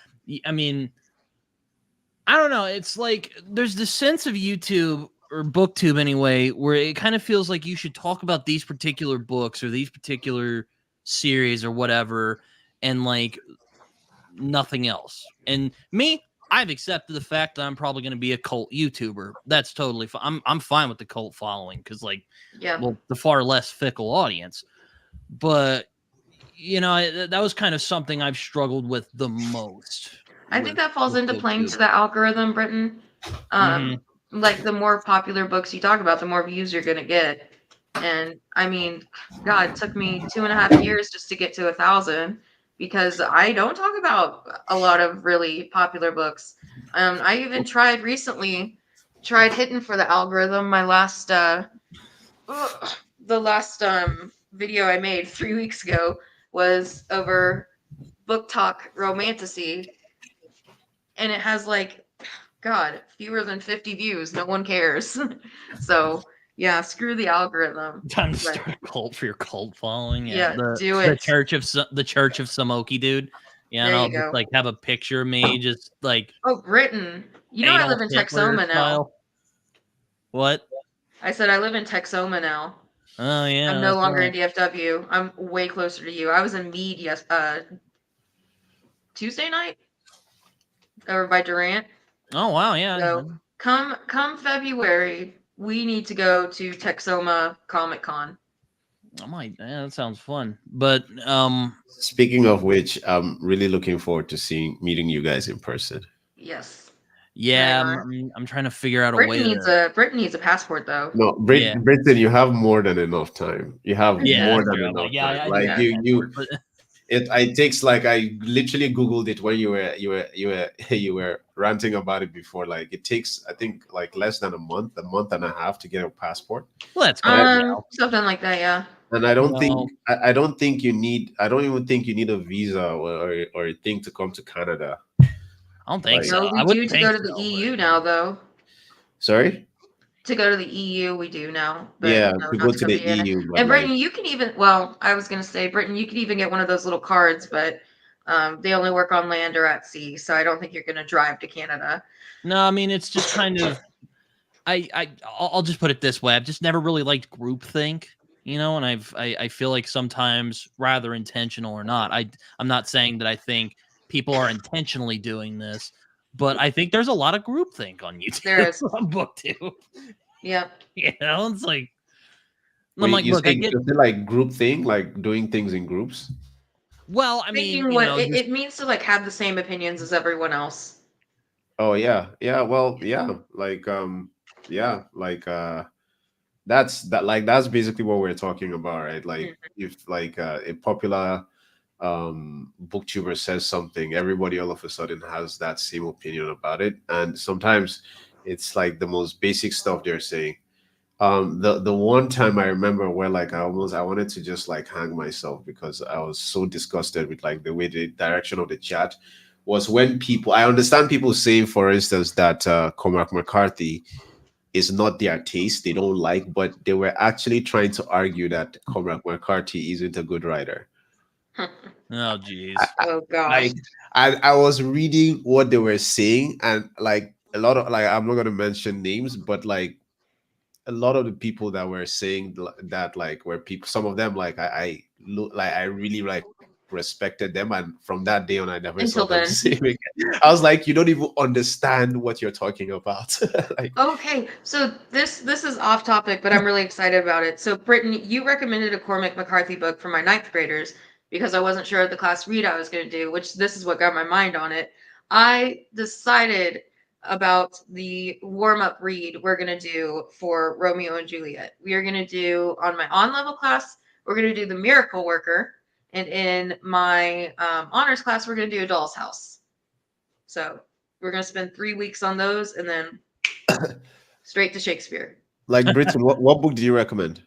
I mean, I don't know. It's like there's this sense of YouTube or BookTube anyway, where it kind of feels like you should talk about these particular books or these particular series or whatever, and like nothing else. And me, I've accepted the fact that I'm probably going to be a cult YouTuber. That's totally fine. I'm fine with the cult following because, like, Yeah. well, the far less fickle audience. But you know, that was kind of something I've struggled with the most. I think that falls into playing BookTube. to the algorithm, Britton. Mhm. Like the more popular books you talk about, the more views you're gonna get. And I mean, God, it took me 2.5 years just to get to 1,000 because I don't talk about a lot of really popular books. I even tried recently, tried hitting for the algorithm. My last, the last video I made 3 weeks ago was over book talk romantasy, and it has like God, fewer than 50 views. No one cares. So yeah, screw the algorithm. Time to But start a cult for your cult following. Yeah, yeah, do the it. Church of Samoki, dude. Yeah, and There I'll you just go. like have a picture of me, just like Oh, Britain. You know I live Adolf in Hitler Texoma now. style. What? I said I live in Texoma now. Oh I'm yeah, no that's longer in right. DFW. I'm way closer to you. I was in Mead Tuesday night over by Durant. Oh wow, yeah. So come February, we need to go to Texoma Comic Con. I might. Yeah, that sounds fun. But speaking of which, I'm really looking forward to meeting you guys in person. Yes. yeah, Very much. I'm trying to figure out a way to. Britain needs a passport though. No, Yeah, Britain, you have more than enough time. You have yeah, more that's than true. I'm enough like, yeah, time. I do Like have a passport, but it takes like I literally googled it when you were ranting about it before. Like it takes I think like less than a month and a half to get a passport. well, that's And I good. Yeah, Something like that, yeah. And I You don't think know, I don't even think you need a visa or a thing to come to Canada. I don't think Like, so. No, we I do wouldn't to go think to the so, but EU now, though. sorry? To go to the EU, we do now, but Yeah, no, to not go to to come the to Canada. EU, but And like, Britain, you can even, well, I was going to say, Britain, you can even get one of those little cards, but they only work on land or at sea, so I don't think you're going to drive to Canada. no, I mean it's just kind of I'll just put it this way. I've just never really liked groupthink, you know, and I feel like sometimes rather intentional or not. I'm not saying that I think people are intentionally doing this, but I think there's a lot of groupthink on There YouTube is. on BookTube. Yep. You know, it's like I'm wait, like, look, I get is it like group thing, like doing things in groups? well, I mean, Thinking you what know, it, just it means to like have the same opinions as everyone else. Oh yeah, yeah. Well, yeah, like that's basically what we're talking about, right? Like Mhm. if like a popular booktuber says something, everybody all of a sudden has that same opinion about it, and sometimes it's like the most basic stuff they're saying. The one time I remember where like I wanted to just like hang myself because I was so disgusted with like the way the direction of the chat was when people I understand people saying, for instance, that Cormac McCarthy is not their taste, they don't like, but they were actually trying to argue that Cormac McCarthy isn't a good writer. oh geez. Oh gosh. Like I was reading what they were saying, and like a lot of like I'm not gonna mention names, but like a lot of the people that were saying that like were people, some of them like I look like I really like respected them, and from that day on I never saw Until them then. say again. I was like, you don't even understand what you're talking about. Like, Okay, so this is off topic, but I'm really excited about it. So, Brittany, you recommended a Cormac McCarthy book for my ninth graders because I wasn't sure of the class read I was going to do, which this is what got my mind on it. I decided about the warm up read we're going to do for Romeo and Juliet. We are going to do on my on level class, we're going to do The Miracle Worker, and in my honors class, we're going to do A Doll's House. So, we're going to spend 3 weeks on those and then straight to Shakespeare. like Britton, what book do you recommend?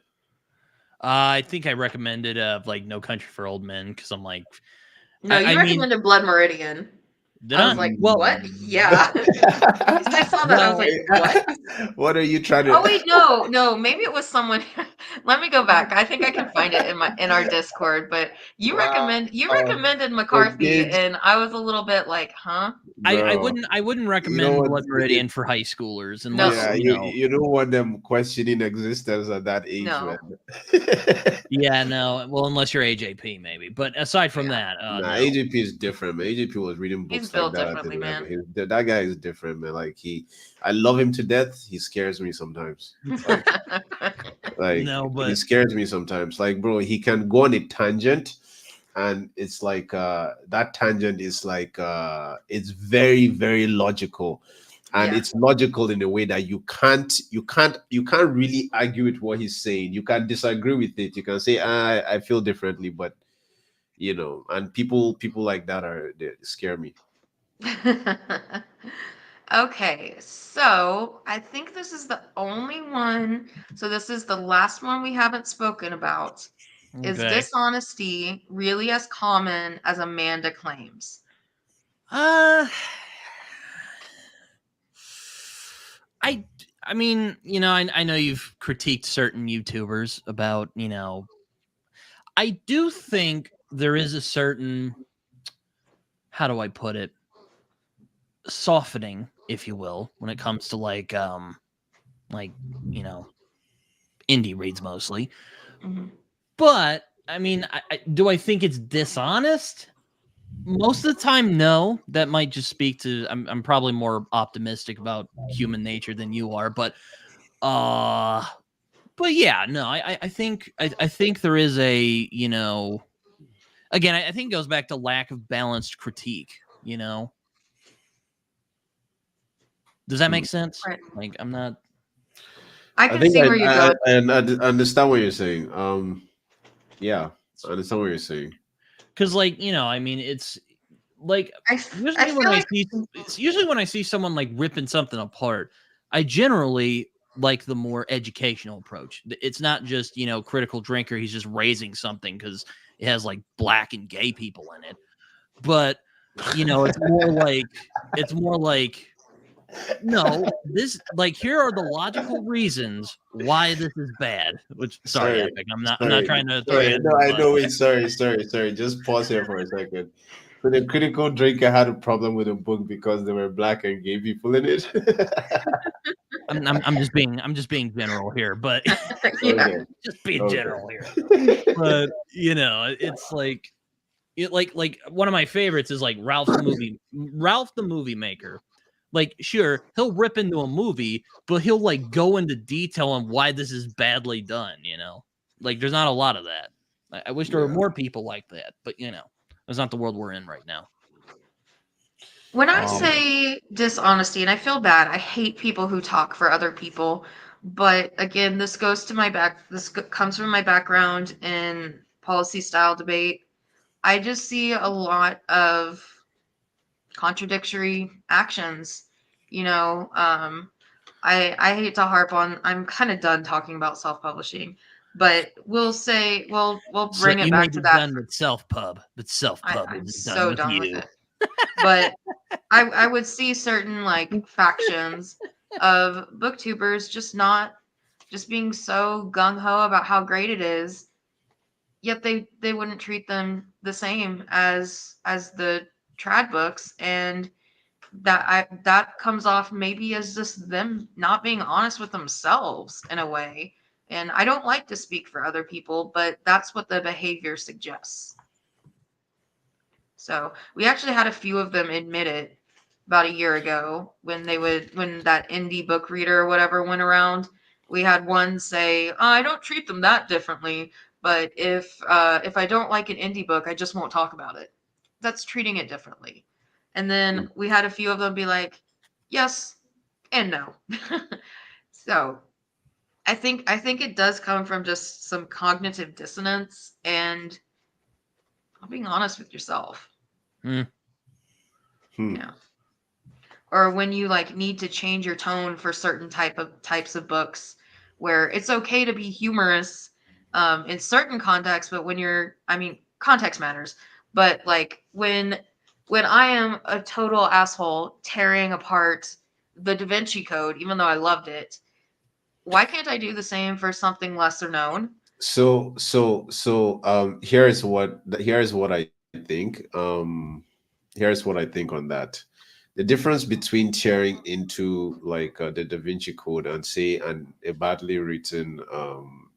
I think I recommended like No Country for Old Men because I'm like, No, you I mean, recommended Blood Meridian. did I I? was like, Well, what? Yeah. I saw that. I was like, well, what? What are you trying to Oh wait, no, maybe it was someone. Let me go back. I think I can find it in our Discord. But wow, you recommended McCarthy, engage, and I was a little bit like, huh? bro? I wouldn't You know recommend what? Blood Meridian for high schoolers unless Yeah, No, you know. you don't want them questioning existence at that age, man. no, Yeah, no. Well, unless you're AJP, maybe. But aside from yeah. that, Nah, no. AJP is different, man. AJP was reading He's books like built that at differently, 11. man. That guy is different, man. Like I love him to death. He scares me sometimes. Like No, he but scares me sometimes. Like, bro, he can go on a tangent, and it's like that tangent is like it's very, very logical. And Yeah. it's logical in a way that you can't really argue with what he's saying. You can disagree with it. You can say, I feel differently, but you know, and people like that they scare me. Okay, so I think this is the only one. So this is the last one we haven't spoken about. Is okay. dishonesty really as common as Amanda claims? Uh I I mean, you know, I know you've critiqued certain YouTubers about, you know, I do think there is a certain, how do I put it, softening, if you will, when it comes to like, you know, indie reads mostly. Mhm. But I mean, do I think it's dishonest? Most of the time, no. That might just speak to I'm probably more optimistic about human nature than you are, uh but yeah, no, I think there is a, you know, again, I think it goes back to lack of balanced critique, you know. Does that make sense? Right. Like I'm not I I can think see where you're going. I understand what you're saying. Yeah, I understand what you're saying. because like, you know, I mean it's like I feel like usually when I see someone like ripping something apart, I generally like the more educational approach. It's not just, critical drinker. He's just raising something because it has like black and gay people in it. But, it's more like, no, this, like, here are the logical reasons why this is bad. Which, sorry, Sorry, Epic, I'm not sorry, trying to throw you sorry. under No, the I bus. know. Wait, sorry. Just pause here for a second. So the critical drinker had a problem with the book because there were black and gay people in it. I'm just being general here, but Yeah. Okay, just being general here. okay. But it's like one of my favorites is like Ralph the movie maker. Like, sure, he'll rip into a movie, but he'll like go into detail on why this is badly done. Like there's not a lot of that. I wish there were Yeah. more people like that, but that's not the world we're in right now. When I Um, say dishonesty, and I feel bad, I hate people who talk for other people. But again, this goes to my back. Comes from my background in policy style debate. I just see a lot of contradictory actions. I hate to harp on. I'm kind of done talking about self-publishing, but we'll So bring it you may back to be that. done with self-pub, but self-pub I'm isn't done so with done with you. it. But I would see certain like factions of booktubers just being so gung ho about how great it is, yet they wouldn't treat them the same as the trad books, and that comes off maybe as just them not being honest with themselves in a way. And I don't like to speak for other people, but that's what the behavior suggests. So we actually had a few of them admit it about a year ago when that indie book reader or whatever went around. We had one say, I don't treat them that differently, but if I don't like an indie book, I just won't talk about it. That's treating it differently. And then we had a few of them be like, yes and no. So I think it does come from just some cognitive dissonance and being honest with yourself. hmm. Yeah. Or when you like need to change your tone for certain types of books where it's okay to be humorous in certain contexts, but context matters. But like when I am a total asshole tearing apart the Da Vinci Code, even though I loved it, why can't I do the same for something lesser known? Here's what I think. Here's what I think on that. The difference between tearing into like the Da Vinci Code and say a badly written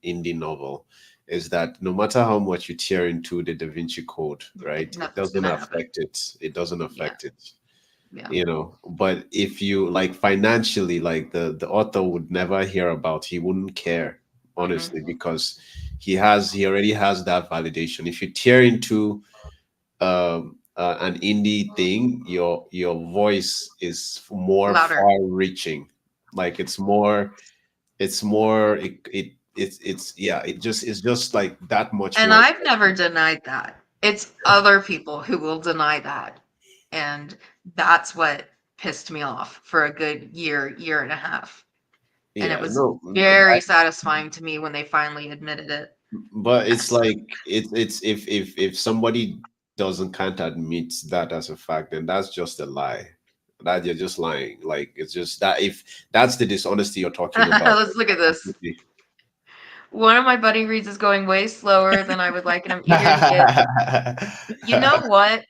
indie novel is that no matter how much you tear into the Da Vinci Code, right, it Nothing's doesn't gonna happen. affect it. It doesn't Yeah, affect it. yeah. But if you like financially, like the author would never hear about, he wouldn't care, Hmm. honestly, because he already has that validation. If you tear into an indie thing, your voice is more Louder. far reaching. Like it's more it's yeah, it's just like that much And more. I've never denied that. It's other people who will deny that. And that's what pissed me off for a good year and a half. And it Yeah, was no, very satisfying to me when they finally admitted it. but it's like it's if somebody can't admit that as a fact, then that's just a lie. That you're just lying. Like it's just that if that's the dishonesty you're talking about. Let's look at this. One of my buddy reads is going way slower than I would like, and I'm eager to get. You know what?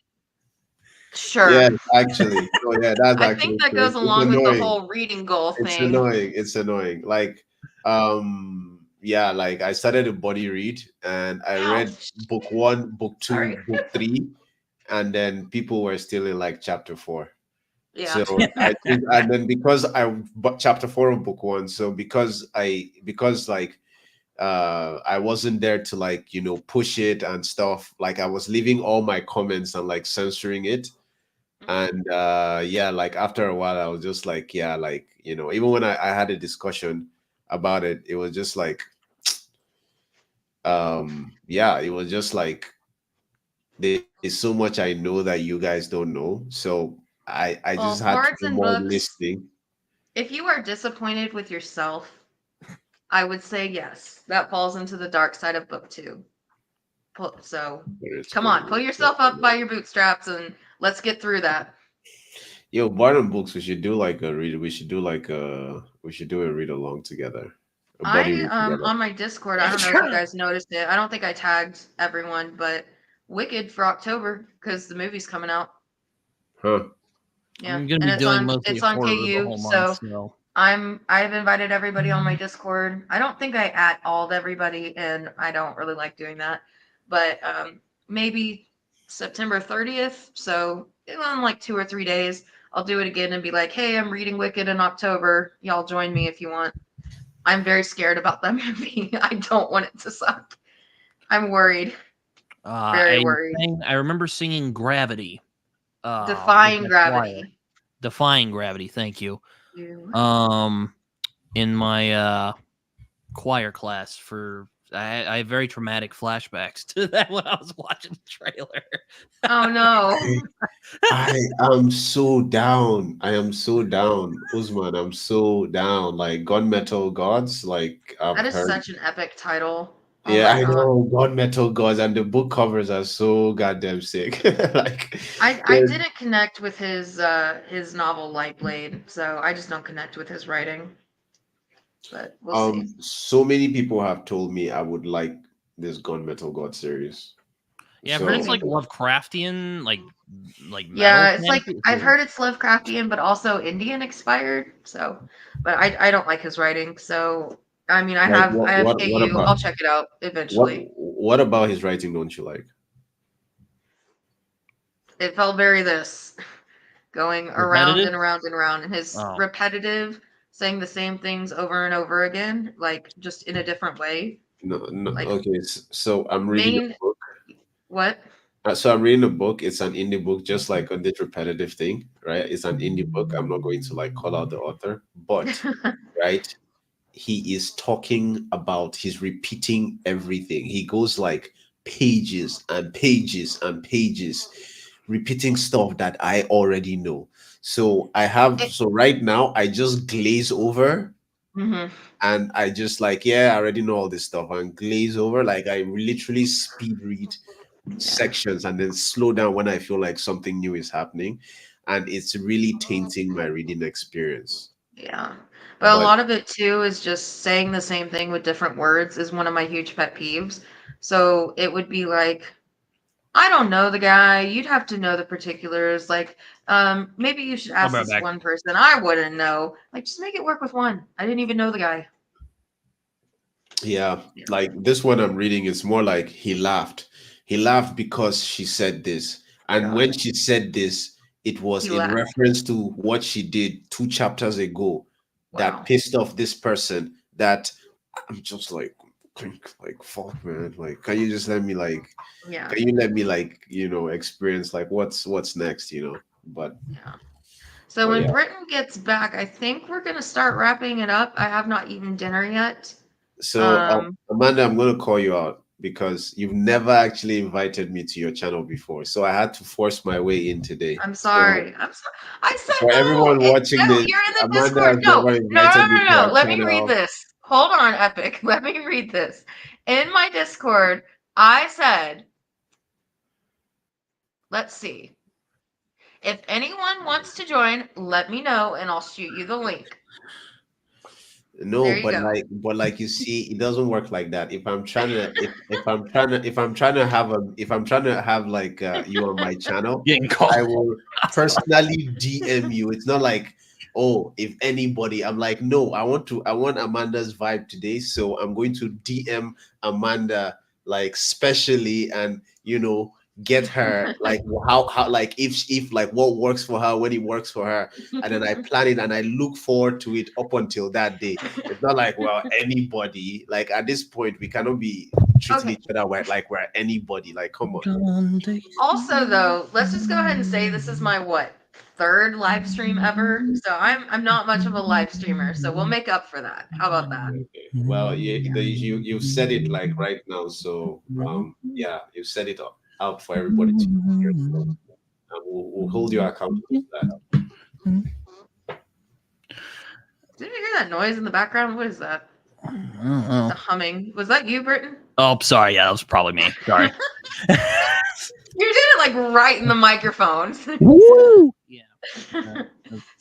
Sure. Yes, actually. Oh yeah, that's I think actually that true. goes It's along with the annoying. whole reading goal It's thing. annoying. It's annoying. Like, yeah, like I started a body read and I read Ouch. book one, book two, Sorry. book three, and then people were still in like chapter four. Yeah. So and then because I but chapter four of book one, so because like I wasn't there to like push it and stuff. Like I was leaving all my comments and like censoring it. And yeah, like after a while I was just like, yeah, like even when I had a discussion about it, it was just like yeah, it was just like there's so much I know that you guys don't know. So I just Well, had to words do and more books. listening. If you are disappointed with yourself I would say yes. That falls into the dark side of BookTube. So It's come on, going. pull yourself up by your bootstraps and let's get through that. Yo, Barnum books. We should do like a read. We should do like a. We should do a read along together. A buddy I read together. on my Discord, I don't know if you guys noticed it. I don't think I tagged everyone, but Wicked for October because the movie's coming out. Huh. Yeah, I'm gonna and be doing mostly it's on horror the KU, whole so month. So I've invited everybody on my Discord. I don't think I at all everybody, and I don't really like doing that. But maybe September 30th. So in like 2 or 3 days, I'll do it again and be like, "Hey, I'm reading Wicked in October. Y'all join me if you want." I'm very scared about that movie. I don't want it to suck. I'm worried. Very worried. I remember singing Gravity. With Defying my choir. Gravity. Defying Gravity. Thank you. You. In my choir class for I have very traumatic flashbacks to that when I was watching the trailer. Oh no. I am so down. I am so down, Usman. I'm so down. Like Gunmetal Gods. Like I've That is heard. such an epic title. Oh Yeah, my I god. know Gunmetal Gods, and the book covers are so goddamn sick. Like, I didn't connect with his novel Light Blade, so I just don't connect with his writing. But we'll see. so many people have told me I would like this Gunmetal God series. Yeah, I've So heard it's like Lovecraftian, like metal. Yeah, it's like fantasy. I've heard it's Lovecraftian, but also Indian expired. So, but I don't like his writing. So I mean, like I have what KU. about I'll check it out eventually. what about his writing don't you like? It felt very this going around Repetitive? and around and around, and his Oh. repetitive, saying the same things over and over again, like just in a different way. No, Like okay. So I'm reading a main book. what? So I'm reading a book. It's an indie book, just like on this repetitive thing, right? It's an indie book. I'm not going to like call out the author, but right, he is talking about. He's repeating everything. He goes like pages and pages and pages, repeating stuff that I already know. So so right now I just glaze over Mhm. and I just like, yeah, I already know all this stuff and glaze over. Like I literally speed read sections and then slow down when I feel like something new is happening. And it's really tainting my reading experience. Yeah. But a But lot of it too is just saying the same thing with different words is one of my huge pet peeves. So it would be like, I don't know the guy. You'd have to know the particulars. Like, maybe you should I'll ask be right this back. one person. I wouldn't know. Like, just make it work with one. I didn't even know the guy. yeah, Yeah. like this one I'm reading is more like he laughed. He laughed because she said this. And God. when she said this, it was He in laughed. reference to what she did 2 chapters ago that Wow. pissed off this person that I'm just like fuck man. Like can you just let me like Yeah. can you let me like, experience like what's next, But Yeah. So but when yeah. Britton gets back, I think we're gonna start wrapping it up. I have not eaten dinner yet. So Amanda, I'm gonna call you out because you've never actually invited me to your channel before. So I had to force my way in today. I'm So sorry. I'm sorry. I said for no. everyone watching No, this, you're in the Amanda Discord. has No, never no, no, invited me no, to no. her Let me read channel. this. Hold on, Epic. Let me read this. In my Discord, I said, let's see. If anyone wants to join, let me know and I'll shoot you the link. No, There you go. but like you see, it doesn't work like that. If I'm trying to if I'm trying to have like you on my channel, Getting called. I will personally DM you. It's not like, oh, if anybody, I'm like, no, I want Amanda's vibe today, so I'm going to DM Amanda like specially and get her like how like if like what works for her when it works for her, and then I plan it and I look forward to it up until that day. It's not like, well, anybody, like at this point we cannot be treating Okay. each other like we're anybody. Like come on. Also, though, let's just go ahead and say this is my third live stream ever. So I'm not much of a live streamer. So we'll make up for that. How about that? Okay. Well, you said it like right now, so yeah, you set it up out for everybody to hear. So, we'll hold you accountable to that. Did you hear that noise in the background? What is that? I don't know. The humming. Was that you, Britton? Oh, sorry. Yeah, that was probably me. Sorry. You did it like right in the microphone. Woo! Yeah.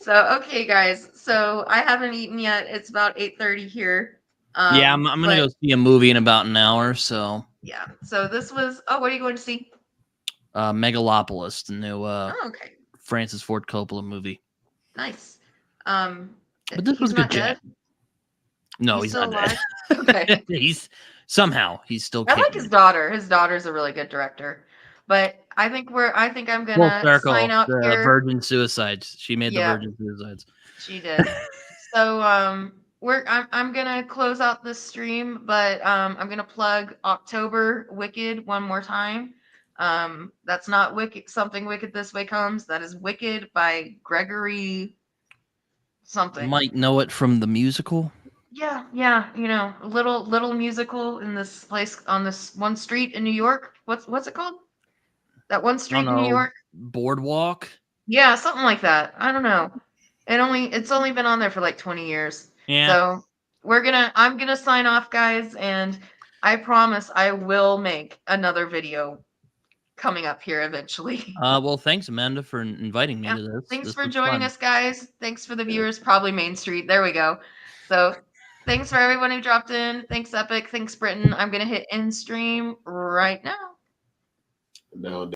So okay, guys. So I haven't eaten yet. It's about 8:30 here. Yeah, I'm gonna go see a movie in about an hour. So, Yeah. So this was. Oh, what are you going to see? Megalopolis, the new Oh, okay. Francis Ford Coppola movie. Nice. But this He's was a not good dead. chat. No, he's still not dead. alive. Okay. He's still I like kicking. his daughter. His daughter's a really good director. But I think I'm Full gonna circle. sign out The here. Virgin Suicides. She made the Yeah. Virgin Suicides. She did. So I'm gonna close out this stream, but I'm gonna plug October Wicked one more time. That's not Wicked Something Wicked This Way Comes. That is Wicked by Gregory something. You might know it from the musical. Yeah, little musical in this place on this one street in New York. What's it called? That one street in New York? Boardwalk. Yeah, something like that. I don't know. It's only been on there for like 20 years. Yeah. So I'm gonna sign off, guys, and I promise I will make another video coming up here eventually. Well, thanks, Amanda, for inviting me Yeah, to this. Thanks This for was joining fun. us, guys. Thanks for the viewers. Probably Main Street. There we go. So thanks for everyone who dropped in. Thanks, Epic. Thanks, Britton. I'm gonna hit end stream right now. No.